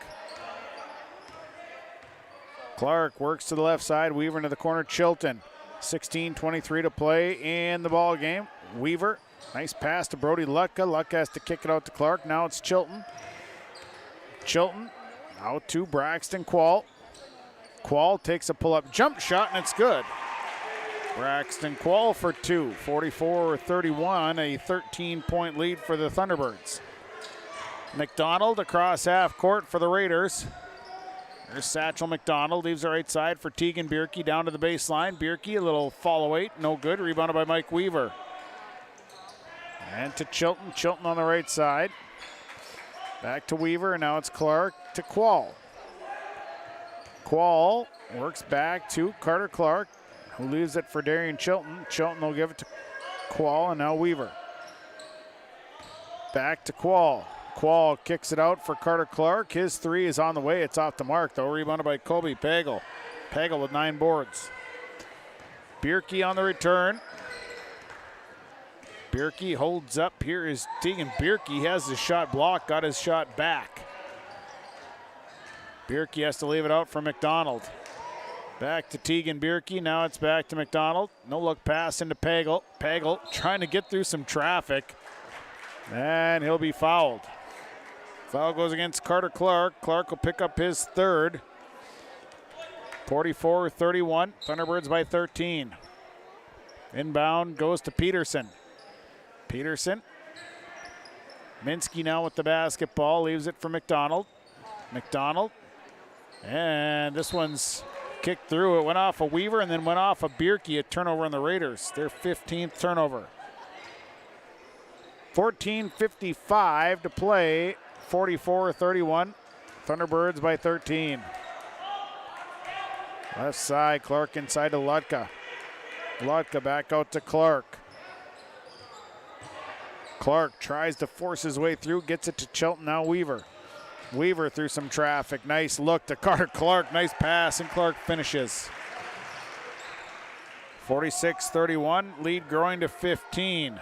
Clark works to the left side. Weaver into the corner. Chilton. 16:23 to play in the ball game. Weaver, nice pass to Brody Lutka. Lutka has to kick it out to Clark. Now it's Chilton. Chilton out to Braxton Quall. Quall takes a pull-up jump shot, and it's good. Braxton Quall for two. 44-31, a 13-point lead for the Thunderbirds. McDonald across half court for the Raiders. There's Satchel McDonald, leaves the right side for Tegan Bierke down to the baseline. Bierke, a little follow eight, no good. Rebounded by Mike Weaver. And to Chilton. Chilton on the right side. Back to Weaver, and now it's Clark to Quall. Quall works back to Carter Clark, who leaves it for Darian Chilton. Chilton will give it to Quall, and now Weaver. Back to Quall. Quall kicks it out for Carter Clark. His three is on the way. It's off the mark, though. Rebounded by Colby Pagel. Pagel with 9 boards. Bierke on the return. Bierke holds up. Here is Tegan Bierke. He has his shot blocked, got his shot back. Bierke has to leave it out for McDonald. Back to Tegan Bierke. Now it's back to McDonald. No look pass into Pagel. Pagel trying to get through some traffic. And he'll be fouled. Foul goes against Carter Clark. Clark will pick up his third. 44-31. Thunderbirds by 13. Inbound goes to Peterson. Peterson. Minsky now with the basketball. Leaves it for McDonald. McDonald. And this one's kicked through. It went off of Weaver and then went off of Bierke. A turnover on the Raiders. Their 15th turnover. 14:55 to play. 44-31. Thunderbirds by 13. Left side, Clark inside to Lutka. Lutka back out to Clark. Clark tries to force his way through, gets it to Chilton, now Weaver. Weaver through some traffic. Nice look to Carter Clark. Nice pass, and Clark finishes. 46-31, lead growing to 15.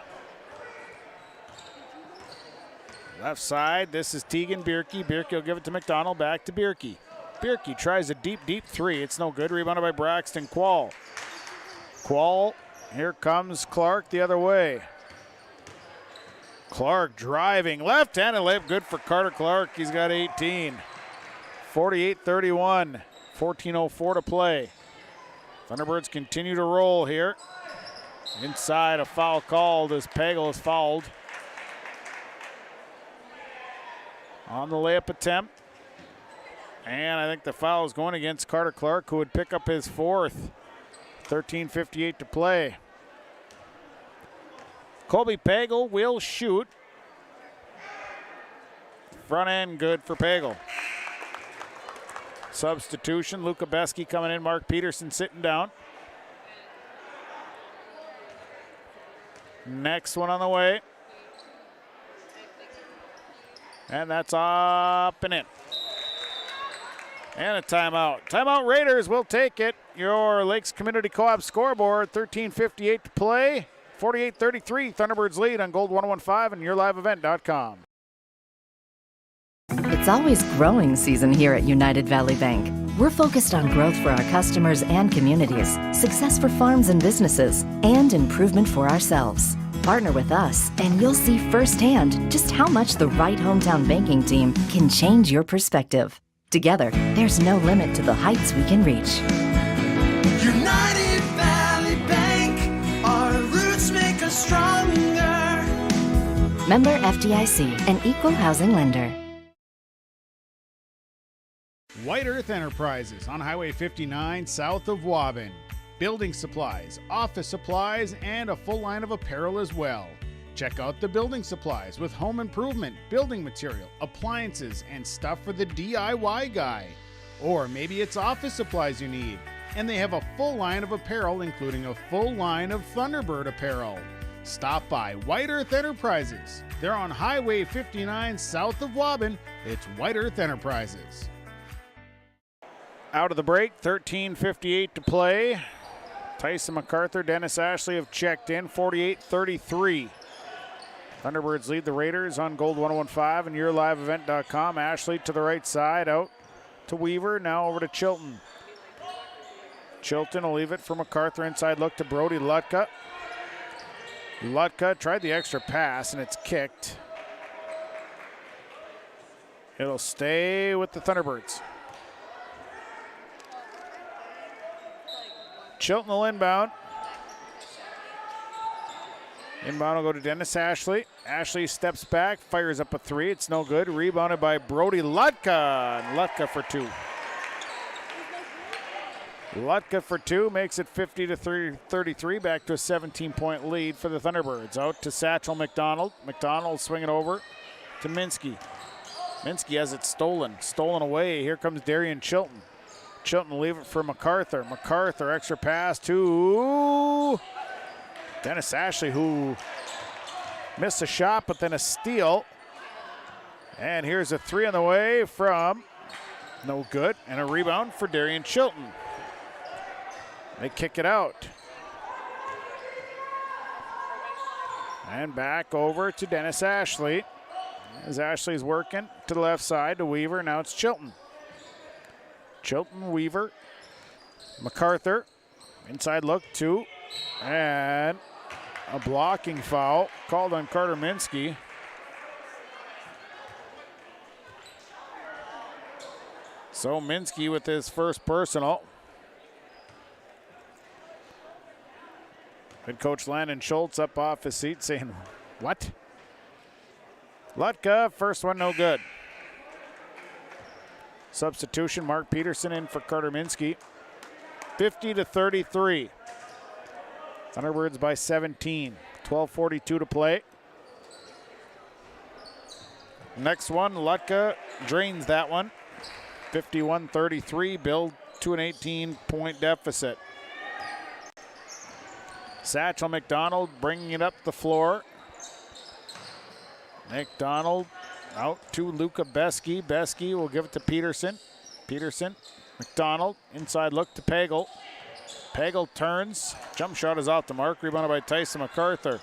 Left side, this is Tegan Bierke. Bierke will give it to McDonald, back to Bierke. Bierke tries a deep three. It's no good. Rebounded by Braxton Quall. Quall, here comes Clark the other way. Clark driving, left-handed layup, good for Carter Clark. He's got 18. 48-31, 14:04 to play. Thunderbirds continue to roll here. Inside, a foul called as Pagel is fouled on the layup attempt. And I think the foul is going against Carter Clark, who would pick up his fourth. 13:58 to play. Colby Pagel will shoot. Front end good for Pagel. Substitution, Luka Beski coming in, Mark Peterson sitting down. Next one on the way. And that's up and in. And a timeout. Timeout, Raiders will take it. Your Lakes Community Co-op scoreboard, 13:58 to play. 48-33, Thunderbirds lead on Gold 101.5 and YourLiveEvent.com. It's always growing season here at United Valley Bank. We're focused on growth for our customers and communities, success for farms and businesses, and improvement for ourselves. Partner with us, and you'll see firsthand just how much the right hometown banking team can change your perspective. Together, there's no limit to the heights we can reach. United Valley Bank, our roots make us stronger. Member FDIC, an equal housing lender. White Earth Enterprises on Highway 59 south of Waubun. Building supplies, office supplies, and a full line of apparel as well. Check out the building supplies with home improvement, building material, appliances, and stuff for the DIY guy. Or maybe it's office supplies you need. And they have a full line of apparel, including a full line of Thunderbird apparel. Stop by White Earth Enterprises. They're on Highway 59 south of Waubun. It's White Earth Enterprises. Out of the break, 13:58 to play. Tyson MacArthur, Dennis Ashley have checked in, 48-33. Thunderbirds lead the Raiders on Gold 101.5 and YourLiveEvent.com. Ashley to the right side, out to Weaver, now over to Chilton. Chilton will leave it for MacArthur, inside look to Brody Lutka. Lutka tried the extra pass and it's kicked. It'll stay with the Thunderbirds. Chilton will inbound. Inbound will go to Dennis Ashley. Ashley steps back, fires up a three. It's no good. Rebounded by Brody Lutka. And Lutka for two. Lutka for two makes it 50-33. Back to a 17-point lead for the Thunderbirds. Out to Satchel McDonald. McDonald swinging over to Minsky. Minsky has it stolen. Stolen away. Here comes Darian Chilton. Chilton will leave it for MacArthur. MacArthur, extra pass to Dennis Ashley, who missed a shot, but then a steal. And here's a three on the way from no good, and a rebound for Darian Chilton. They kick it out. And back over to Dennis Ashley. As Ashley's working to the left side to Weaver, now it's Chilton. Chilton, Weaver, MacArthur, inside look, two, and a blocking foul called on Carter Minsky. So Minsky with his first personal. Head coach Landon Schultz up off his seat saying, what? Lutka, first one no good. Substitution, Mark Peterson in for Carter Minsky. 50-33. Thunderbirds by 17. 12:42 to play. Next one, Lutka drains that one. 51-33, build to an 18-point deficit. Satchel McDonald bringing it up the floor. McDonald out to Luca Besky. Besky will give it to Peterson. Peterson, McDonald, inside look to Pagel. Pagel turns. Jump shot is off the mark. Rebounded by Tyson MacArthur.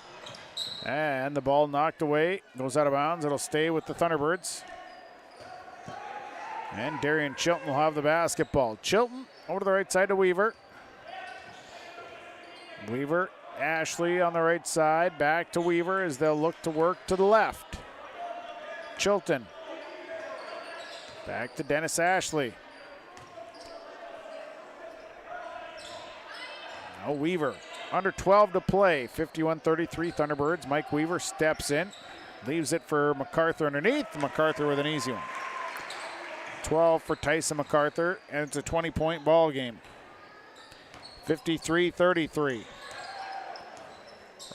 And the ball knocked away. Goes out of bounds. It'll stay with the Thunderbirds. And Darian Chilton will have the basketball. Chilton over to the right side to Weaver. Weaver, Ashley on the right side. Back to Weaver as they'll look to work to the left. Chilton. Back to Dennis Ashley. Now Weaver. Under 12 to play. 51-33 Thunderbirds. Mike Weaver steps in. Leaves it for MacArthur underneath. MacArthur with an easy one. 12 for Tyson MacArthur, and it's a 20-point ball game. 53-33.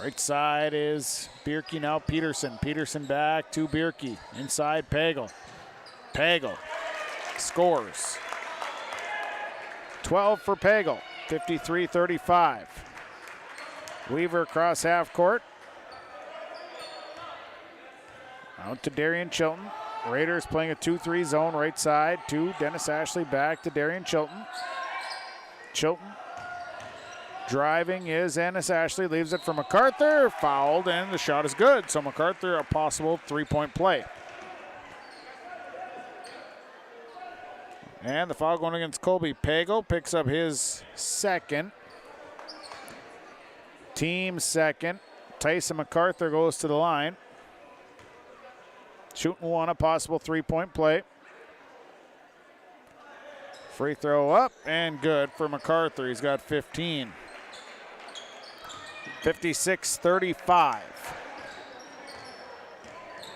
Right side is Bierke, now Peterson. Peterson back to Bierke. Inside Pagel. Pagel scores. 12 for Pagel. 53-35. Weaver across half court. Out to Darian Chilton. Raiders playing a 2-3 zone right side to Dennis Ashley, back to Darian Chilton. Chilton driving is Dennis Ashley, leaves it for MacArthur, fouled, and the shot is good. So MacArthur, a possible three-point play. And the foul going against Colby Pagel, picks up his second. Team second. Tyson MacArthur goes to the line. Shooting one, a possible three-point play. Free throw up and good for MacArthur. He's got 15. 56-35.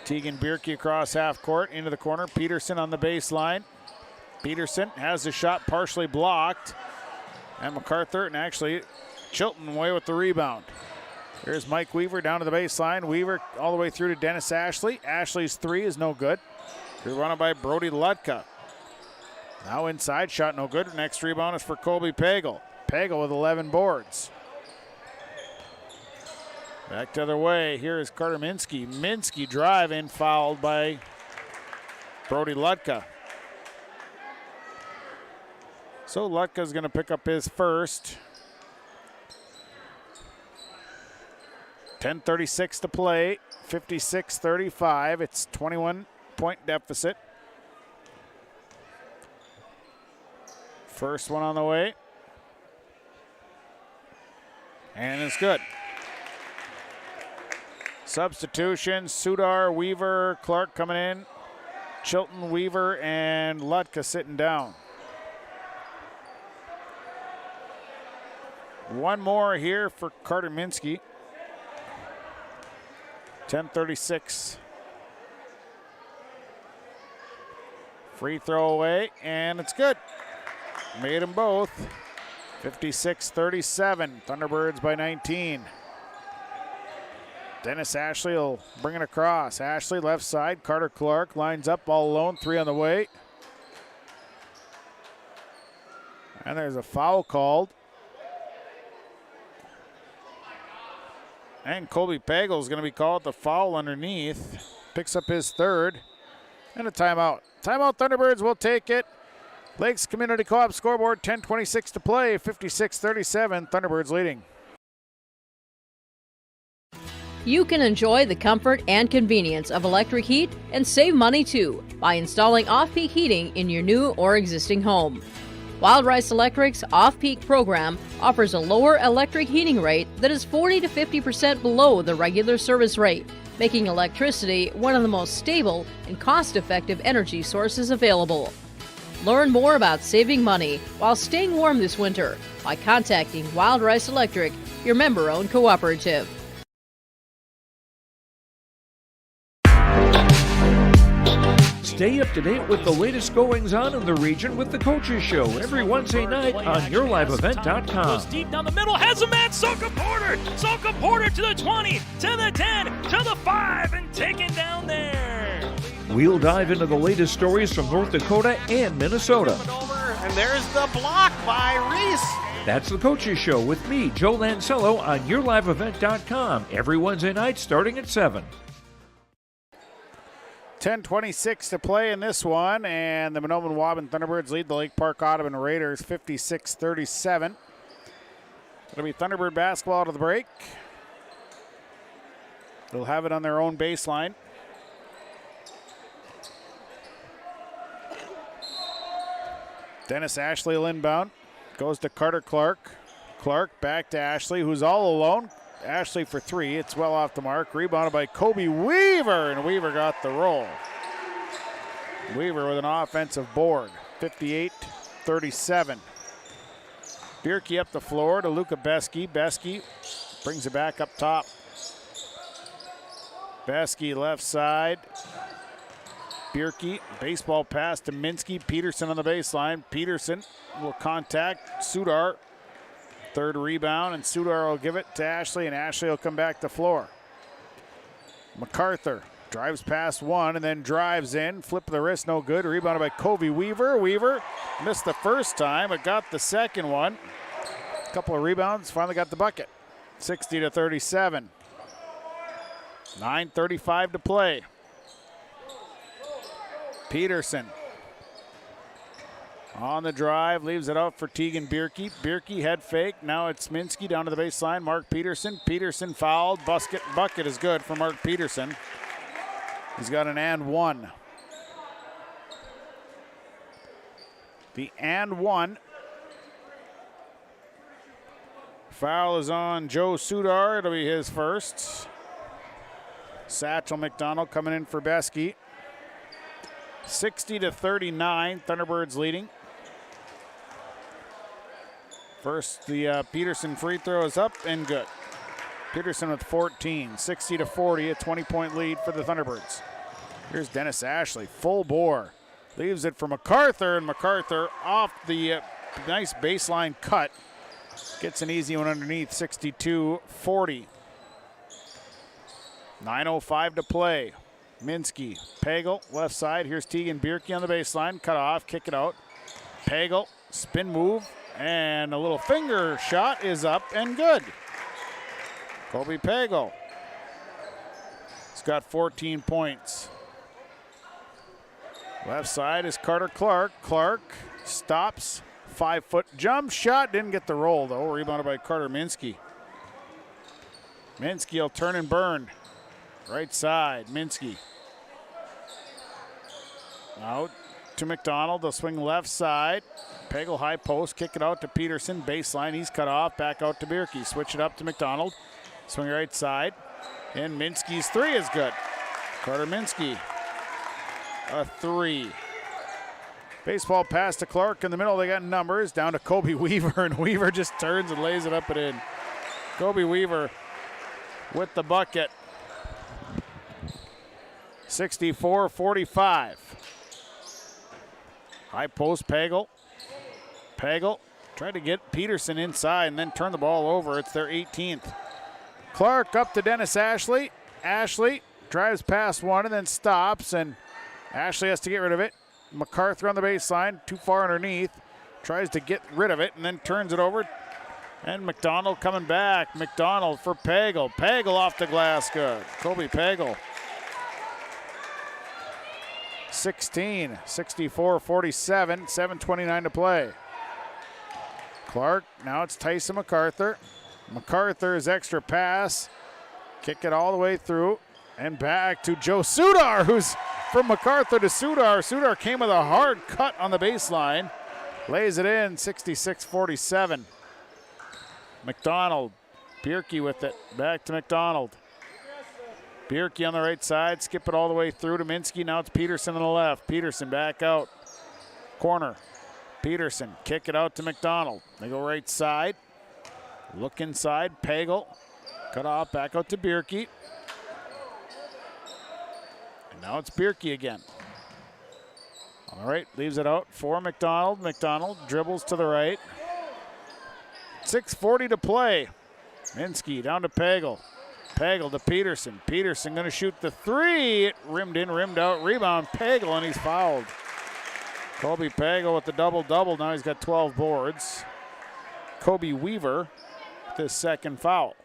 Tegan Bierke across half court into the corner. Peterson on the baseline. Peterson has the shot partially blocked. And MacArthur, and actually Chilton away with the rebound. Here's Mike Weaver down to the baseline. Weaver all the way through to Dennis Ashley. Ashley's three is no good. Rebounded by Brody Lutka. Now inside, shot no good. Next rebound is for Colby Pagel. Pagel with 11 boards. Back the other way. Here is Carter Minsky. Minsky driving, fouled by Brody Lutka. So Lutka's going to pick up his first. 10:36 to play. 56-35. It's 21-point deficit. First one on the way. And it's good. Substitution, Sudar, Weaver, Clark coming in. Chilton, Weaver, and Lutka sitting down. One more here for Carter Minsky. 10:36. Free throw away, and it's good. Made them both. 56-37. Thunderbirds by 19. Dennis Ashley will bring it across. Ashley left side. Carter Clark lines up all alone. 3 on the way. And there's a foul called. And Colby Pagel is going to be called the foul underneath. Picks up his third. And a timeout. Timeout, Thunderbirds will take it. Lakes Community Co-op scoreboard, 10:26 to play, 56-37, Thunderbirds leading. You can enjoy the comfort and convenience of electric heat and save money too by installing off-peak heating in your new or existing home. Wild Rice Electric's off-peak program offers a lower electric heating rate that is 40 to 50% below the regular service rate, making electricity one of the most stable and cost-effective energy sources available. Learn more about saving money while staying warm this winter by contacting Wild Rice Electric, your member-owned cooperative. Stay up to date with the latest goings-on in the region with the Coaches Show every Wednesday night on YourLiveEvent.com. Goes deep down the middle, has a man, Soka Porter! Soka Porter to the 20, to the 10, to the 5, and taken down there. We'll dive into the latest stories from North Dakota and Minnesota. And there's the block by Reese. That's the Coaches Show with me, Joe Lancello, on YourLiveEvent.com every Wednesday night starting at 7. 10:26 to play in this one, and the Mahnomen Waubun Thunderbirds lead the Lake Park-Audubon Raiders 56-37. It'll be Thunderbird basketball to the break. They'll have it on their own baseline. Dennis Ashley will inbound. Goes to Carter Clark. Clark back to Ashley, who's all alone. Ashley for 3. It's well off the mark. Rebounded by Kobe Weaver, and Weaver got the roll. Weaver with an offensive board. 58-37. Bierke up the floor to Luca Besky. Besky brings it back up top. Besky left side. Bierke, baseball pass to Minsky. Peterson on the baseline. Peterson will contact Sudar. Third rebound, and Sudar will give it to Ashley, and Ashley will come back to floor. MacArthur drives past one and then drives in. Flip of the wrist, no good. Rebounded by Kobe Weaver. Weaver missed the first time, but got the second one. A couple of rebounds, finally got the bucket. 60-37. 9:35 to play. Peterson on the drive, leaves it out for Tegan Bierke. Bierke head fake. Now it's Minsky down to the baseline. Mark Peterson. Peterson fouled. Bucket is good for Mark Peterson. He's got an and one. The and one. Foul is on Joe Sudar. It'll be his first. Satchel McDonald coming in for Besky. 60-39. Thunderbirds leading. First, the Peterson free throw is up and good. Peterson with 14, 60-40, a 20-point lead for the Thunderbirds. Here's Dennis Ashley, full bore. Leaves it for MacArthur, and MacArthur off the nice baseline cut. Gets an easy one underneath, 62-40. 9:05 to play. Minsky, Pagel, left side. Here's Tegan Bierke on the baseline. Cut off, kick it out. Pagel, spin move. And a little finger shot is up and good. Kobe Pagel He's got 14 points. Left side is Carter Clark. Clark stops. 5-foot jump shot. Didn't get the roll, though. Rebounded by Carter Minsky. Minsky will turn and burn. Right side, Minsky. Out to McDonald. They'll swing left side. Pagel high post. Kick it out to Peterson. Baseline. He's cut off. Back out to Bierke. Switch it up to McDonald. Swing right side. And Minsky's three is good. Carter Minsky. A three. Baseball pass to Clark in the middle. They got numbers. Down to Kobe Weaver. And Weaver just turns and lays it up and in. Kobe Weaver with the bucket. 64-45. High post, Pagel. Pagel tried to get Peterson inside and then turn the ball over. It's their 18th. Clark up to Dennis Ashley. Ashley drives past one and then stops, and Ashley has to get rid of it. MacArthur on the baseline, too far underneath. Tries to get rid of it and then turns it over. And McDonald coming back. McDonald for Pagel. Pagel off the glass, good. Kobe Pagel. 16, 64-47, 7:29 to play. Clark, now it's Tyson MacArthur. MacArthur's extra pass. Kick it all the way through. And back to Joe Sudar, who's from MacArthur to Sudar. Sudar came with a hard cut on the baseline. Lays it in, 66-47. McDonald, Bierke with it. Back to McDonald. Bierke on the right side, skip it all the way through to Minsky. Now it's Peterson on the left. Peterson back out. Corner. Peterson, kick it out to McDonald. They go right side. Look inside, Pagel. Cut off, back out to Bierke. And now it's Bierke again. All right, leaves it out for McDonald. McDonald dribbles to the right. 6:40 to play. Minsky down to Pagel. Pagel to Peterson. Peterson going to shoot the three. It rimmed in, rimmed out. Rebound, Pagel, and he's fouled. Kobe Pagel with the double-double. Now he's got 12 boards. Kobe Weaver with his second foul.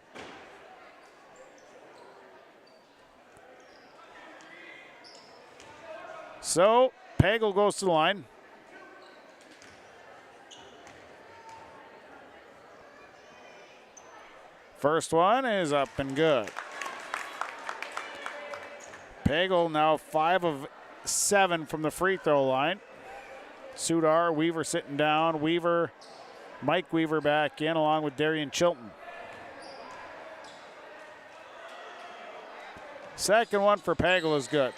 So Pagel goes to the line. First one is up and good. Pagel now 5 of 7 from the free throw line. Sudar, Weaver sitting down. Weaver, Mike Weaver back in along with Darian Chilton. Second one for Pagel is good.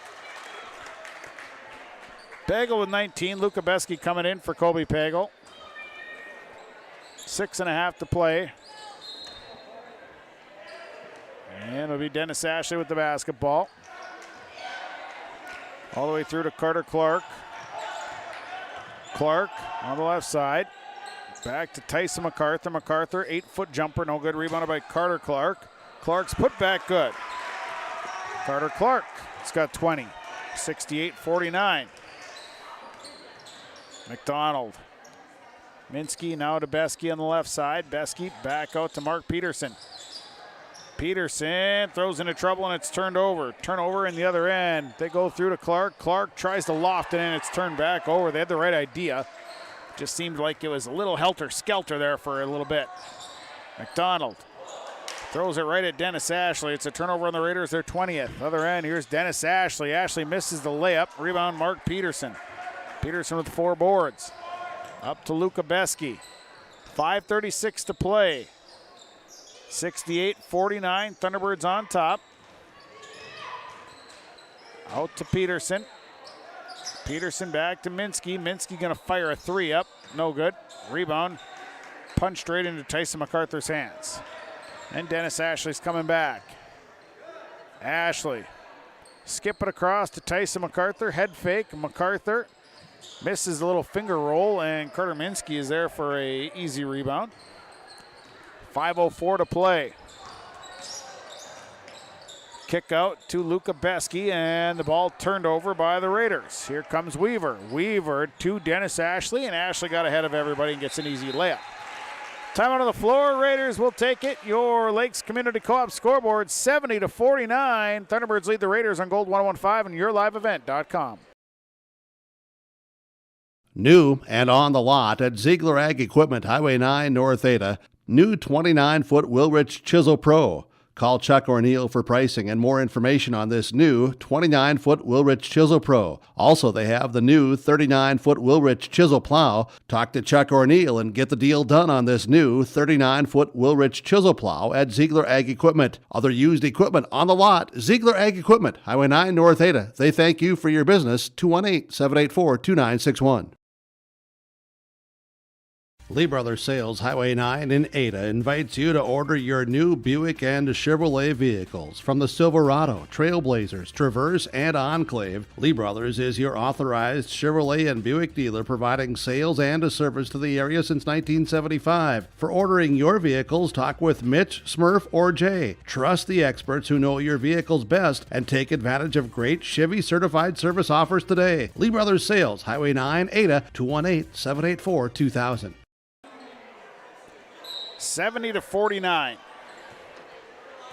Pagel with 19. Luka Beske coming in for Kobe Pagel. 6.5 to play. And it'll be Dennis Ashley with the basketball. All the way through to Carter Clark. Clark on the left side. Back to Tyson MacArthur. MacArthur, 8-foot jumper, no good. Rebounded by Carter Clark. Clark's put back good. Carter Clark has got 20. 68-49. McDonald. Minsky now to Beske on the left side. Beske back out to Mark Peterson. Peterson throws into trouble and it's turned over. Turnover in the other end. They go through to Clark. Clark tries to loft it and it's turned back over. They had the right idea. Just seemed like it was a little helter-skelter there for a little bit. McDonald throws it right at Dennis Ashley. It's a turnover on the Raiders, their 20th. Other end, here's Dennis Ashley. Ashley misses the layup. Rebound, Mark Peterson. Peterson with 4 boards. Up to Luka Beske. 5:36 to play. 68-49, Thunderbirds on top. Out to Peterson. Peterson back to Minsky. Minsky gonna fire a 3 up, no good. Rebound, punched straight into Tyson MacArthur's hands. And Dennis Ashley's coming back. Ashley, skip it across to Tyson MacArthur, head fake. MacArthur misses a little finger roll and Carter Minsky is there for a easy rebound. 5:04 to play. Kick out to Luka Beske, and the ball turned over by the Raiders. Here comes Weaver. Weaver to Dennis Ashley, and Ashley got ahead of everybody and gets an easy layup. Time out on the floor. Raiders will take it. Your Lakes Community Co-op scoreboard 70-49. Thunderbirds lead the Raiders on Gold 115 and yourliveevent.com. New and on the lot at Ziegler Ag Equipment, Highway 9 North Ada. New 29-foot Wilrich Chisel Pro. Call Chuck or Neil for pricing and more information on this new 29-foot Wilrich Chisel Pro. Also, they have the new 39-foot Wilrich Chisel Plow. Talk to Chuck or Neil and get the deal done on this new 39-foot Wilrich Chisel Plow at Ziegler Ag Equipment. Other used equipment on the lot, Ziegler Ag Equipment, Highway 9 North Ada. They thank you for your business. 218-784-2961. Lee Brothers Sales, Highway 9 in Ada, invites you to order your new Buick and Chevrolet vehicles from the Silverado, Trailblazers, Traverse, and Enclave. Lee Brothers is your authorized Chevrolet and Buick dealer, providing sales and a service to the area since 1975. For ordering your vehicles, talk with Mitch, Smurf, or Jay. Trust the experts who know your vehicles best and take advantage of great Chevy certified service offers today. Lee Brothers Sales, Highway 9, Ada, 218-784-2000. 70-49.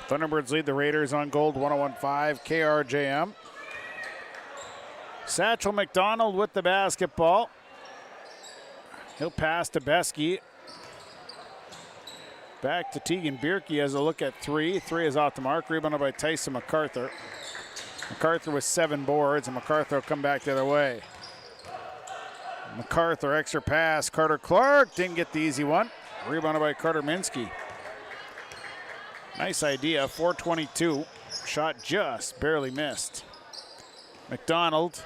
Thunderbirds lead the Raiders on Gold 101.5 KRJM. Satchel McDonald with the basketball. He'll pass to Besky. Back to Tegan Bierke as a look at three. Three is off the mark. Rebounded by Tyson MacArthur. MacArthur with 7 boards, and MacArthur will come back the other way. MacArthur, extra pass. Carter Clark didn't get the easy one. Rebounded by Carter Minsky. Nice idea, 422. Shot just barely missed. McDonald.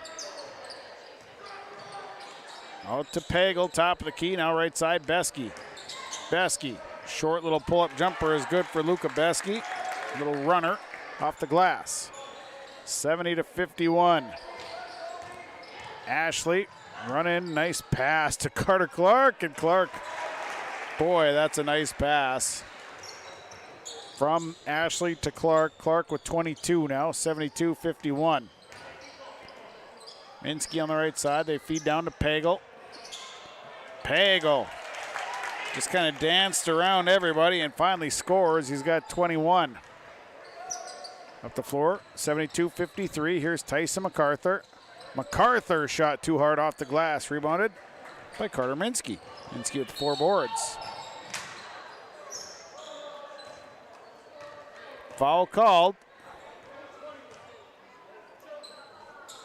Out to Pagel, top of the key, now right side, Besky. Besky, short little pull-up jumper is good for Luca Besky. Little runner off the glass. 70-51. Ashley, run in, nice pass to Carter Clark, and Clark, boy, that's a nice pass. From Ashley to Clark. Clark with 22 now, 72-51. Minsky on the right side. They feed down to Pagel. Pagel just kind of danced around everybody and finally scores. He's got 21. Up the floor, 72-53. Here's Tyson MacArthur. MacArthur shot too hard off the glass. Rebounded by Carter Minsky. Minsky with 4 boards. Foul called.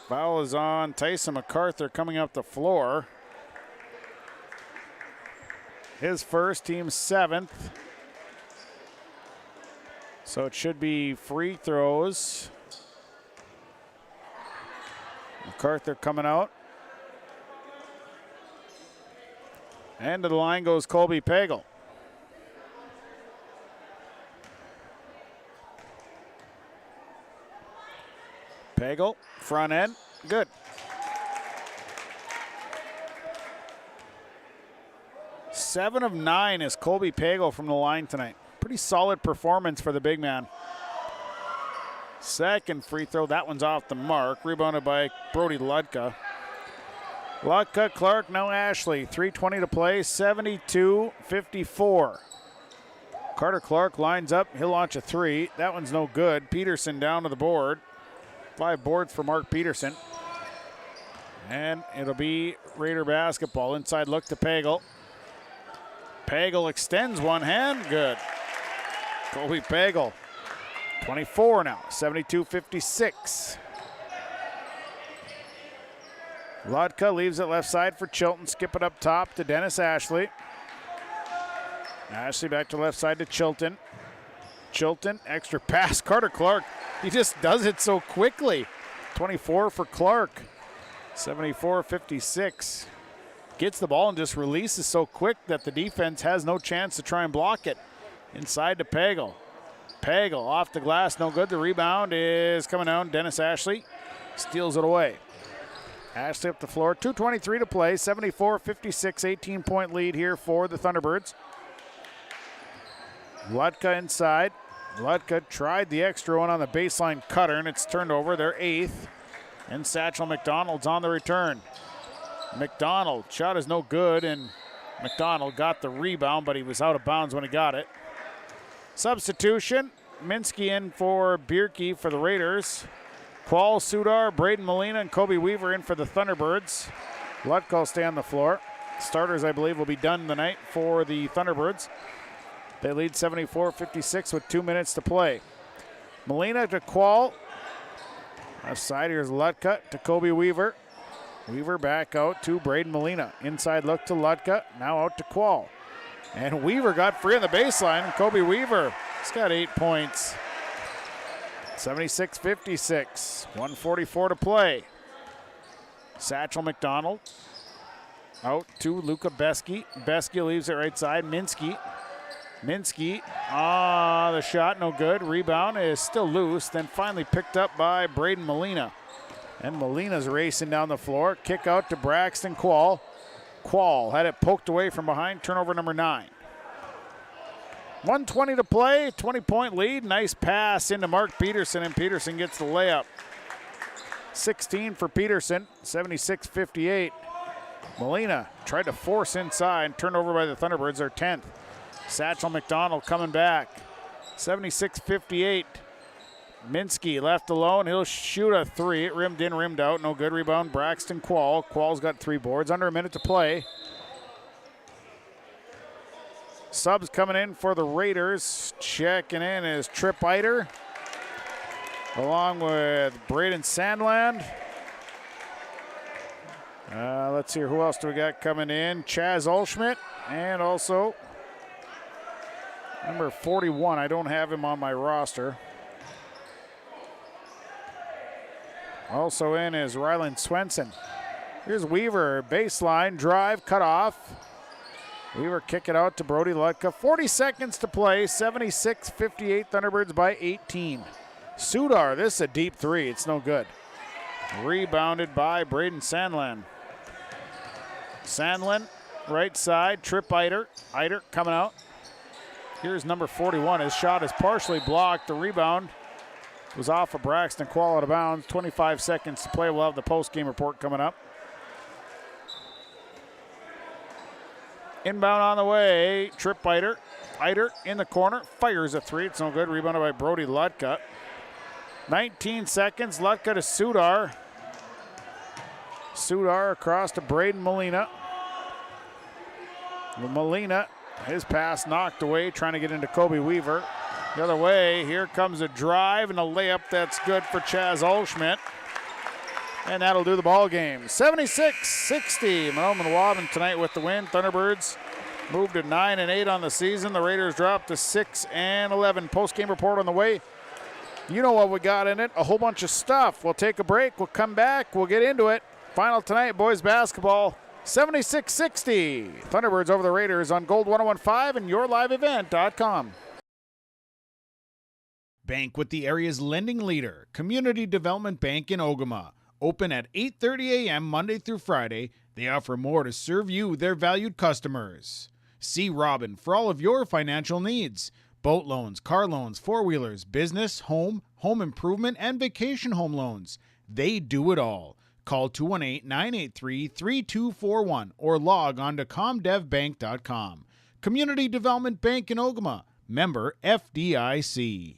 Foul is on Tyson MacArthur coming up the floor. His first, team 7th. So it should be free throws. MacArthur coming out. And to the line goes Colby Pagel. Pagel, front end, good. Seven of 9 is Colby Pagel from the line tonight. Pretty solid performance for the big man. Second free throw, that one's off the mark. Rebounded by Brody Ludka. Ludka, Clark, now Ashley. 3:20 to play, 72-54. Carter Clark lines up, he'll launch a 3. That one's no good. Peterson down to the board. 5 boards for Mark Peterson. And it'll be Raider basketball. Inside look to Pagel. Pagel extends one hand, good. Colby Pagel, 24 now, 72-56. Ludka leaves it left side for Chilton. Skip it up top to Dennis Ashley. Ashley back to left side to Chilton. Chilton, extra pass. Carter Clark, he just does it so quickly. 24 for Clark, 74-56. Gets the ball and just releases so quick that the defense has no chance to try and block it. Inside to Pagel. Pagel off the glass, no good. The rebound is coming down. Dennis Ashley steals it away. Ashley up the floor, 2:23 to play, 74-56, 18-point lead here for the Thunderbirds. Ludka inside. Ludka tried the extra one on the baseline cutter, and it's turned over. They're 8th. And Satchel McDonald's on the return. McDonald, shot is no good, and McDonald got the rebound, but he was out of bounds when he got it. Substitution, Minsky in for Bierke for the Raiders. Qual, Sudar, Braden Molina, and Kobe Weaver in for the Thunderbirds. Lutka will stay on the floor. Starters, I believe, will be done tonight for the Thunderbirds. They lead 74-56 with 2 minutes to play. Molina to Qual. Left side, here's Lutka to Kobe Weaver. Weaver back out to Braden Molina. Inside look to Lutka, now out to Qual. And Weaver got free on the baseline. Kobe Weaver, he's got 8 points. 76-56, 1:44 to play. Satchel McDonald out to Luka Besky. Besky leaves it right side. Minsky, the shot no good. Rebound is still loose, then finally picked up by Braden Molina. And Molina's racing down the floor. Kick out to Braxton Qual. Qual had it poked away from behind. Turnover number 9. 1:20 to play, 20-point lead. Nice pass into Mark Peterson, and Peterson gets the layup. 16 for Peterson, 76-58. Molina tried to force inside, turned over by the Thunderbirds, their 10th. Satchel McDonald coming back, 76-58. Minsky left alone, he'll shoot a 3. It rimmed in, rimmed out, no good. Rebound, Braxton Qual. Qual's got 3 boards, under a minute to play. Subs coming in for the Raiders. Checking in is Trip Eiter, along with Braden Sandland. Let's see, who else do we got coming in? Chaz Olschmidt, and also number 41. I don't have him on my roster. Also in is Ryland Swenson. Here's Weaver, baseline, drive, cut off. Weaver kick it out to Brody Lutka. 40 seconds to play, 76-58, Thunderbirds by 18. Sudar, this is a deep 3, it's no good. Rebounded by Braden Sandland. Sandland, right side, Trip Eiter. Eiter coming out. Here's number 41, his shot is partially blocked. The rebound was off of Braxton Qual out of bounds. 25 seconds to play, we'll have the post-game report coming up. Inbound on the way, Trip Eiter. Eiter in the corner, fires a 3, it's no good. Rebounded by Brody Lutka. 19 seconds, Lutka to Sudar. Sudar across to Braden Molina. Molina, his pass knocked away, trying to get into Kobe Weaver. The other way, here comes a drive and a layup that's good for Chaz Olschmidt. And that'll do the ball game. 76-60. Mahnomen Waubun tonight with the win. Thunderbirds moved to 9-8 on the season. The Raiders dropped to 6-11. Post-game report on the way. You know what we got in it. A whole bunch of stuff. We'll take a break. We'll come back. We'll get into it. Final tonight, boys basketball. 76-60. Thunderbirds over the Raiders on Gold 101.5 and YourLiveEvent.com. Bank with the area's lending leader, Community Development Bank in Ogama. Open at 8:30 a.m. Monday through Friday. They offer more to serve you, their valued customers. See Robin for all of your financial needs. Boat loans, car loans, four-wheelers, business, home improvement, and vacation home loans. They do it all. Call 218-983-3241 or log on to comdevbank.com. Community Development Bank in Ogama. Member FDIC.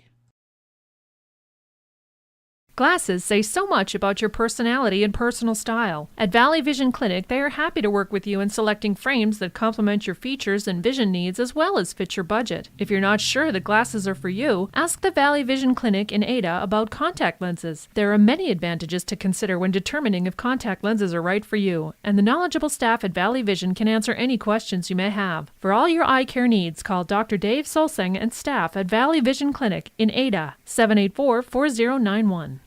Glasses say so much about your personality and personal style. At Valley Vision Clinic, they are happy to work with you in selecting frames that complement your features and vision needs as well as fit your budget. If you're not sure that glasses are for you, ask the Valley Vision Clinic in Ada about contact lenses. There are many advantages to consider when determining if contact lenses are right for you, and the knowledgeable staff at Valley Vision can answer any questions you may have. For all your eye care needs, call Dr. Dave Solseng and staff at Valley Vision Clinic in Ada, 784-4091.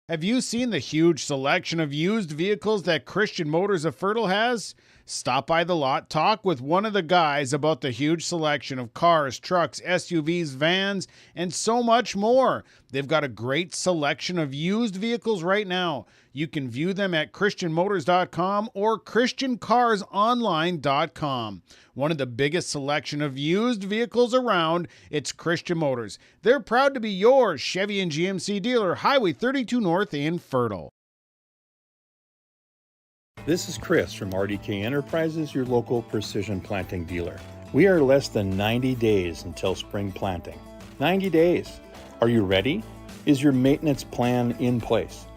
Have you seen the huge selection of used vehicles that Christian Motors of Fertile has? Stop by the lot, talk with one of the guys about the huge selection of cars, trucks, SUVs, vans, and so much more. They've got a great selection of used vehicles right now. You can view them at christianmotors.com or christiancarsonline.com. One of the biggest selection of used vehicles around, it's Christian Motors. They're proud to be your Chevy and GMC dealer, Highway 32 North in Fertile. This is Chris from RDK Enterprises, your local precision planting dealer. We are less than 90 days until spring planting. 90 days. Are you ready? Is your maintenance plan in place?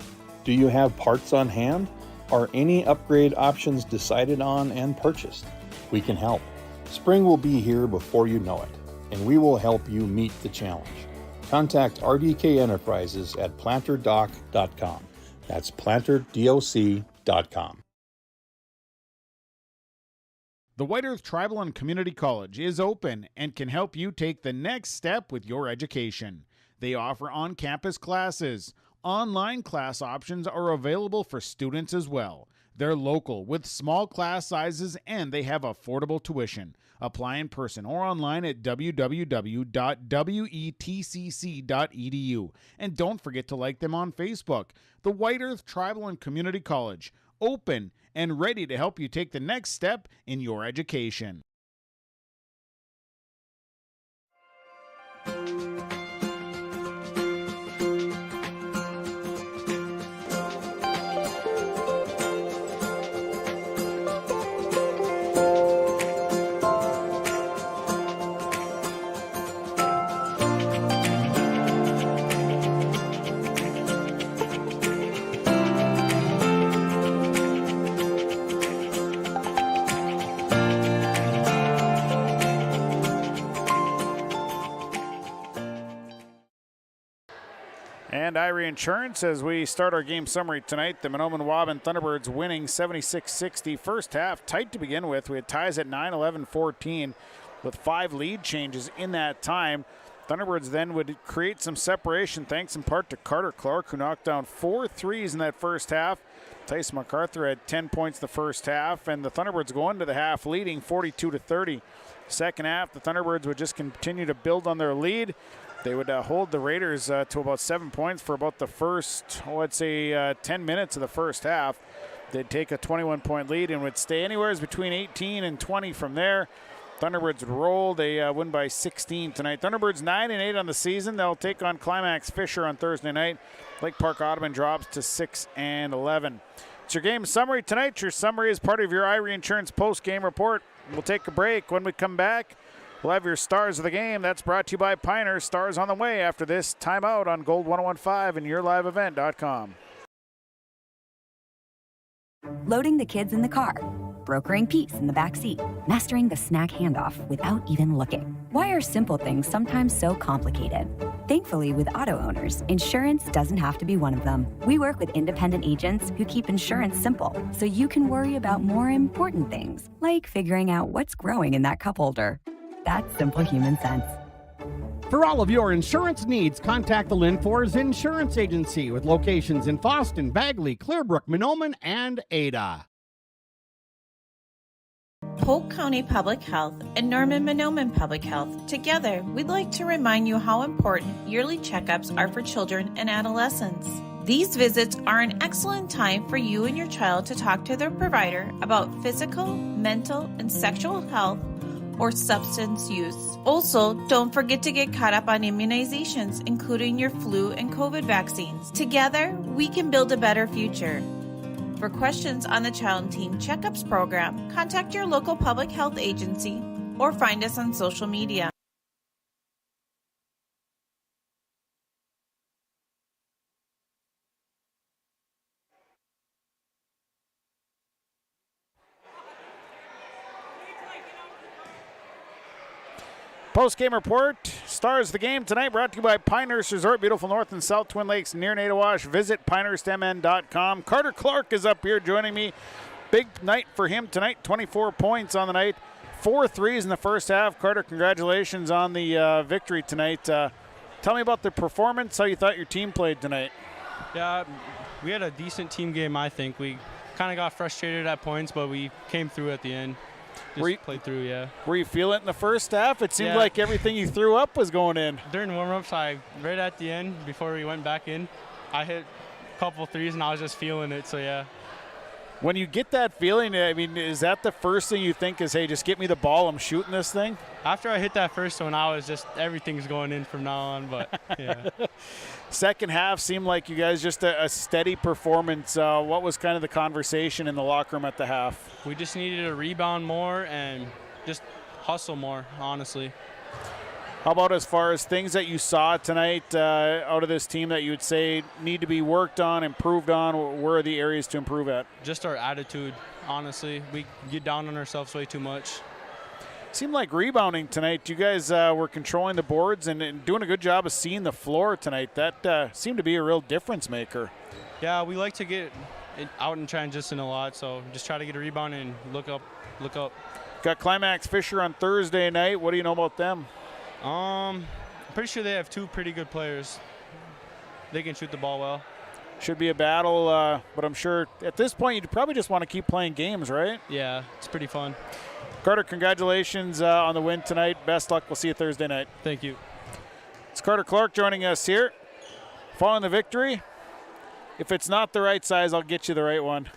Do you have parts on hand? Are any upgrade options decided on and purchased? We can help. Spring will be here before you know it, and we will help you meet the challenge. Contact RDK Enterprises at planterdoc.com. That's planterdoc.com. The White Earth Tribal and Community College is open and can help you take the next step with your education. They offer on-campus classes. Online class options are available for students as well. They're local with small class sizes and they have affordable tuition. Apply in person or online at www.wetcc.edu. And don't forget to like them on Facebook. The White Earth Tribal and Community College, open and ready to help you take the next step in your education. And Irie Insurance, as we start our game summary tonight, the Mahnomen Waubun Thunderbirds winning 76-60. First half, tight to begin with. We had ties at 9, 11, 14 with 5 lead changes in that time. Thunderbirds then would create some separation thanks in part to Carter Clark, who knocked down 4 threes in that first half. Tyson MacArthur had 10 points the first half, and the Thunderbirds go into the half leading 42-30. Second half, the Thunderbirds would just continue to build on their lead. They would hold the Raiders to about 7 points for about the first, 10 minutes of the first half. They'd take a 21-point lead and would stay anywhere between 18 and 20 from there. Thunderbirds would roll. They win by 16 tonight. Thunderbirds 9-8 on the season. They'll take on Climax Fisher on Thursday night. Lake Park-Audubon drops to 6-11. It's your game summary tonight. Your summary is part of your Irie Insurance post-game report. We'll take a break. When we come back, we'll have your stars of the game. That's brought to you by Piner. Stars on the way after this timeout on Gold 101.5 and yourliveevent.com. Loading the kids in the car, brokering peace in the back seat, mastering the snack handoff without even looking. Why are simple things sometimes so complicated? Thankfully, with auto owners, insurance doesn't have to be one of them. We work with independent agents who keep insurance simple, so you can worry about more important things, like figuring out what's growing in that cup holder. That's simple human sense. For all of your insurance needs, contact the Linfors Insurance Agency with locations in Fosston, Bagley, Clearbrook, Mahnomen, and Ada. Polk County Public Health and Norman Mahnomen Public Health. Together, we'd like to remind you how important yearly checkups are for children and adolescents. These visits are an excellent time for you and your child to talk to their provider about physical, mental, and sexual health or substance use. Also, don't forget to get caught up on immunizations, including your flu and COVID vaccines. Together, we can build a better future. For questions on the Child and Teen Checkups program, contact your local public health agency or find us on social media. Post-game report, stars of the game tonight brought to you by Pinehurst Resort, beautiful North and South Twin Lakes near Nadawash. Visit pinehurstmn.com. Carter Clark is up here joining me. Big night for him tonight, 24 points on the night, 4 threes in the first half. Carter, congratulations on the victory tonight. Tell me about the performance, how you thought your team played tonight. Yeah, we had a decent team game, I think. We kind of got frustrated at points, but we came through at the end. Played through, yeah. Were you feeling it in the first half? It seemed like everything you threw up was going in. During warm-ups, right at the end, before we went back in, I hit a couple threes, and I was just feeling it, so yeah. When you get that feeling, I mean, is that the first thing you think is, hey, just get me the ball, I'm shooting this thing? After I hit that first one, I was just, everything's going in from now on, but yeah. Second half seemed like you guys just a steady performance. What was kind of the conversation in the locker room at the half? We just needed to rebound more and just hustle more, honestly. How about as far as things that you saw tonight out of this team that you would say need to be worked on, improved on? Where are the areas to improve at? Just our attitude, honestly. We get down on ourselves way too much. Seemed like rebounding tonight. You guys were controlling the boards and doing a good job of seeing the floor tonight. That seemed to be a real difference maker. Yeah, we like to get out and transition a lot, so just try to get a rebound and look up. Got Climax Fisher on Thursday night. What do you know about them? I'm pretty sure they have 2 pretty good players. They can shoot the ball well. Should be a battle, but I'm sure at this point you'd probably just want to keep playing games, right? Yeah, it's pretty fun. Carter, congratulations on the win tonight. Best luck. We'll see you Thursday night. Thank you. It's Carter Clark joining us here. Following the victory. If it's not the right size, I'll get you the right one.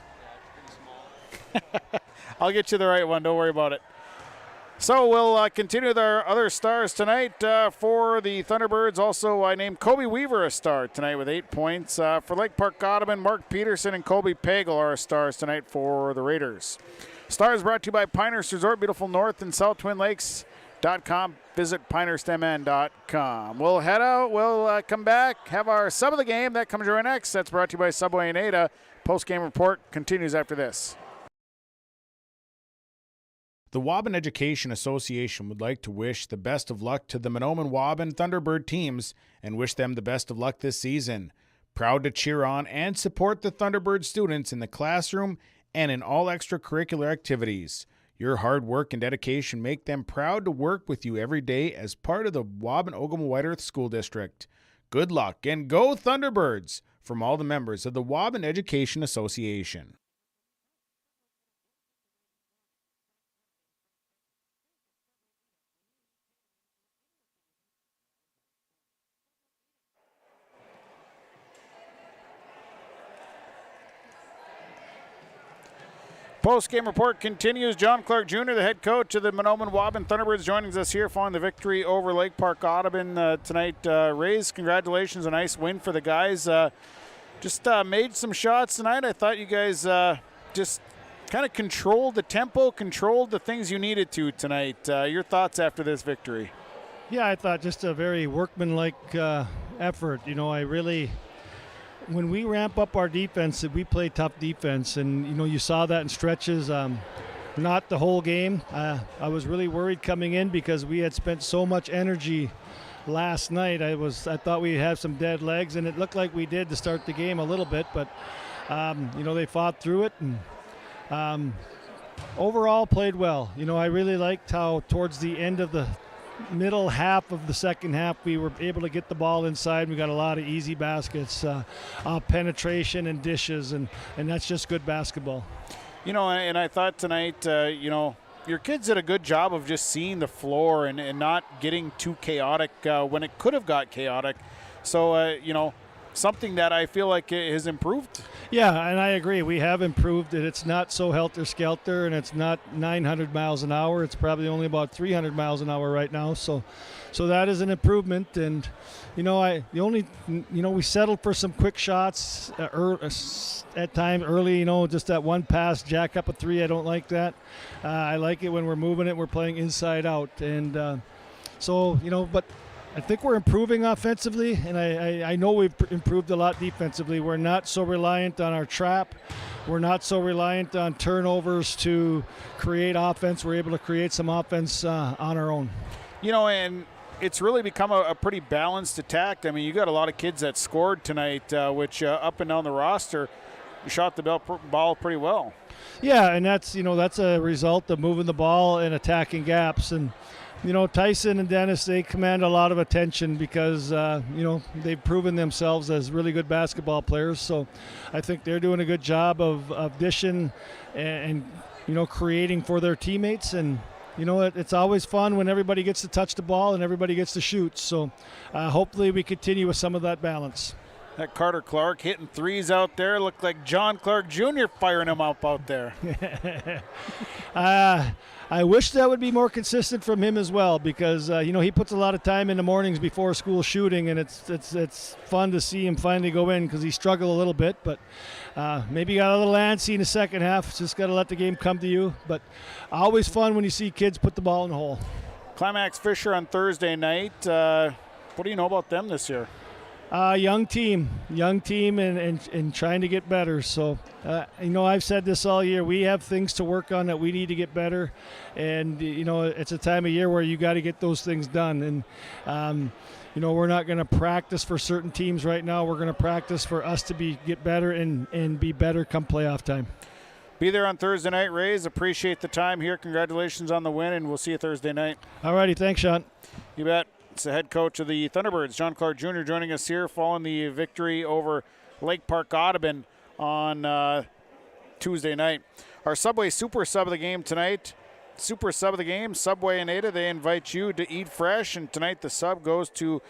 I'll get you the right one. Don't worry about it. So we'll continue with our other stars tonight for the Thunderbirds. Also, I named Kobe Weaver a star tonight with 8 points. For Lake Park-Audubon, Mark Peterson and Colby Pagel are stars tonight for the Raiders. Stars brought to you by Pinehurst Resort, beautiful North and South Twin Lakes.com. Visit pinehurstmn.com. We'll head out. We'll come back, have our sub of the game. That comes right next. That's brought to you by Subway and Ada. Post-game report continues after this. The Waubun Education Association would like to wish the best of luck to the Mahnomen Waubun Thunderbird teams and wish them the best of luck this season. Proud to cheer on and support the Thunderbird students in the classroom and in all extracurricular activities. Your hard work and dedication make them proud to work with you every day as part of the Waubun-Ogama White Earth School District. Good luck and go Thunderbirds from all the members of the Waubun Education Association. Post-game report continues. John Clark Jr., the head coach of the Mahnomen Waubun Thunderbirds, joins us here following the victory over Lake Park-Audubon tonight. Rays, congratulations, a nice win for the guys. Just made some shots tonight. I thought you guys just kind of controlled the tempo, controlled the things you needed to tonight. Your thoughts after this victory? Yeah, I thought just a very workmanlike effort. You know, when we ramp up our defense, we play tough defense, and you saw that in stretches. Not the whole game. I was really worried coming in because we had spent so much energy last night. I thought we'd have some dead legs, and it looked like we did to start the game a little bit, but they fought through it and overall played well. I really liked how towards the end of the middle half of the second half we were able to get the ball inside. We got a lot of easy baskets, penetration and dishes, and that's just good basketball. And I thought tonight, your kids did a good job of just seeing the floor and not getting too chaotic when it could have got chaotic. So, something that I feel like has improved. Yeah, and I agree. We have improved it. It's not so helter-skelter, and it's not 900 miles an hour. It's probably only about 300 miles an hour right now. So that is an improvement. And, we settled for some quick shots at times early, just that one pass, jack up a three. I don't like that. I like it when we're moving it, we're playing inside out. And but I think we're improving offensively, and I know we've improved a lot defensively. We're not so reliant on our trap. We're not so reliant on turnovers to create offense. We're able to create some offense on our own. And it's really become a pretty balanced attack. I mean, you got a lot of kids that scored tonight, which up and down the roster shot the ball pretty well. Yeah, and that's a result of moving the ball and attacking gaps. And Tyson and Dennis, they command a lot of attention because, they've proven themselves as really good basketball players. So I think they're doing a good job of dishing and creating for their teammates. And, it's always fun when everybody gets to touch the ball and everybody gets to shoot. So hopefully we continue with some of that balance. That Carter Clark hitting threes out there. Looked like John Clark Jr. firing them up out there. I wish that would be more consistent from him as well, because he puts a lot of time in the mornings before school shooting, and it's fun to see him finally go in because he struggled a little bit, but maybe got a little antsy in the second half. Just got to let the game come to you. But always fun when you see kids put the ball in the hole. Climax Fisher on Thursday night. What do you know about them this year? Young team, and trying to get better. So, I've said this all year. We have things to work on that we need to get better, and it's a time of year where you got to get those things done. And we're not going to practice for certain teams right now. We're going to practice for us to get better and be better come playoff time. Be there on Thursday night, Rays. Appreciate the time here. Congratulations on the win, and we'll see you Thursday night. All righty, thanks, Sean. You bet. It's the head coach of the Thunderbirds, John Clark Jr., joining us here following the victory over Lake Park-Audubon on Tuesday night. Our Subway Super Sub of the game tonight. Super Sub of the game, Subway and Ada, they invite you to eat fresh, and tonight the sub goes to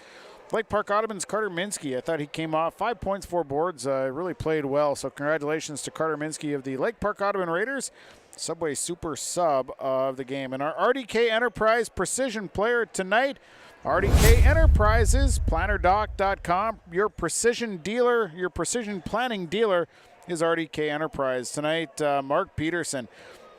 Lake Park-Audubon's Carter Minsky. I thought he came off 5 points, 4 boards, really played well. So congratulations to Carter Minsky of the Lake Park-Audubon Raiders. Subway Super Sub of the game. And our RDK Enterprise Precision Player tonight, RDK Enterprises, plannerdoc.com. Your precision dealer, your precision planning dealer is RDK Enterprise. Tonight, Mark Peterson,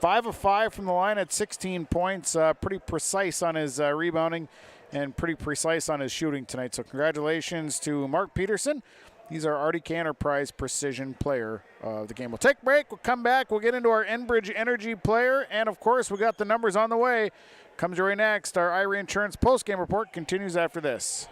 5 of 5 from the line at 16 points. Pretty precise on his rebounding and pretty precise on his shooting tonight. So congratulations to Mark Peterson. He's our RDK Enterprise Precision Player of the game. We'll take a break. We'll come back. We'll get into our Enbridge Energy Player. And, of course, we got the numbers on the way. Comes your way next. Our IRA Insurance postgame report continues after this.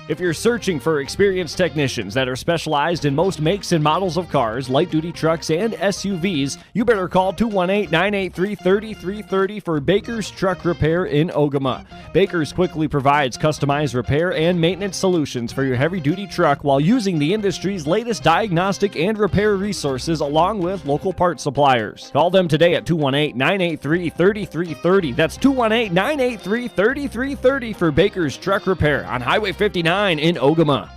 If you're searching for experienced technicians that are specialized in most makes and models of cars, light-duty trucks, and SUVs, you better call 218-983-3330 for Baker's Truck Repair in Ogama. Baker's quickly provides customized repair and maintenance solutions for your heavy-duty truck while using the industry's latest diagnostic and repair resources along with local parts suppliers. Call them today at 218-983-3330. That's 218-983-3330 for Baker's Truck Repair on Highway 59 in Ogama.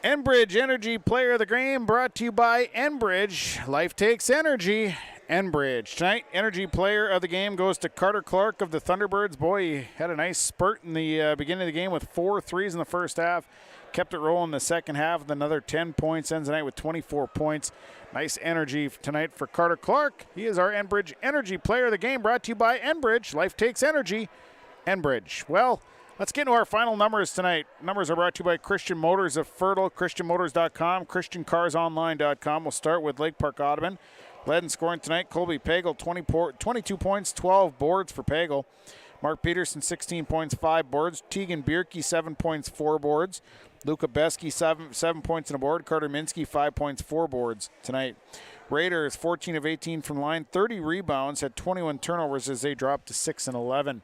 Enbridge Energy Player of the Game brought to you by Enbridge. Life takes energy. Enbridge. Tonight, Energy Player of the Game goes to Carter Clark of the Thunderbirds. Boy, he had a nice spurt in the beginning of the game with 4 threes in the first half. Kept it rolling in the second half with another 10 points. Ends the night with 24 points. Nice energy tonight for Carter Clark. He is our Enbridge Energy Player of the Game brought to you by Enbridge. Life takes energy. Enbridge. Well, let's get into our final numbers tonight. Numbers are brought to you by Christian Motors of Fertile, ChristianMotors.com, ChristianCarsOnline.com. We'll start with Lake Park-Audubon. Led in scoring tonight, Colby Pagel, 22 points, 12 boards for Pagel. Mark Peterson, 16 points, 5 boards. Tegan Bierke, 7 points, 4 boards. Luca Besky, 7 points and a board. Carter Minsky, 5 points, 4 boards tonight. Raiders, 14 of 18 from the line, 30 rebounds, had 21 turnovers as they dropped to 6 and 11.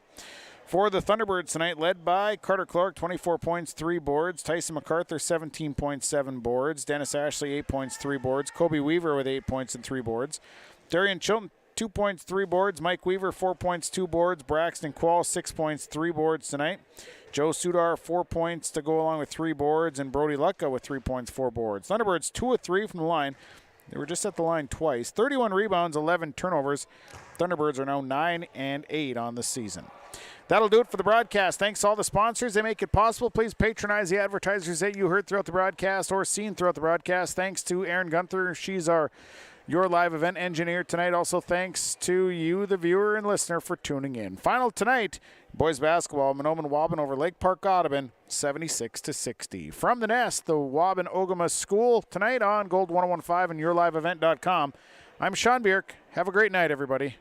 For the Thunderbirds tonight, led by Carter Clark, 24 points, 3 boards. Tyson MacArthur, 17 points, 7 boards. Dennis Ashley, 8 points, 3 boards. Kobe Weaver with 8 points and 3 boards. Darian Chilton, 2 points, 3 boards. Mike Weaver, 4 points, 2 boards. Braxton Quall, 6 points, 3 boards tonight. Joe Sudar, 4 points to go along with 3 boards. And Brody Lucka with 3 points, 4 boards. Thunderbirds, 2 of 3 from the line. They were just at the line twice. 31 rebounds, 11 turnovers. Thunderbirds are now 9 and 8 on the season. That'll do it for the broadcast. Thanks to all the sponsors. They make it possible. Please patronize the advertisers that you heard throughout the broadcast or seen throughout the broadcast. Thanks to Erin Gunther. She's your live event engineer tonight. Also thanks to you, the viewer and listener, for tuning in. Final tonight, boys basketball, Mahnomen Waubun over Lake Park-Audubon, 76-60. From the Nest, the Waubun Ogama School, tonight on Gold 101.5 and YourLiveEvent.com. I'm Sean Bierk. Have a great night, everybody.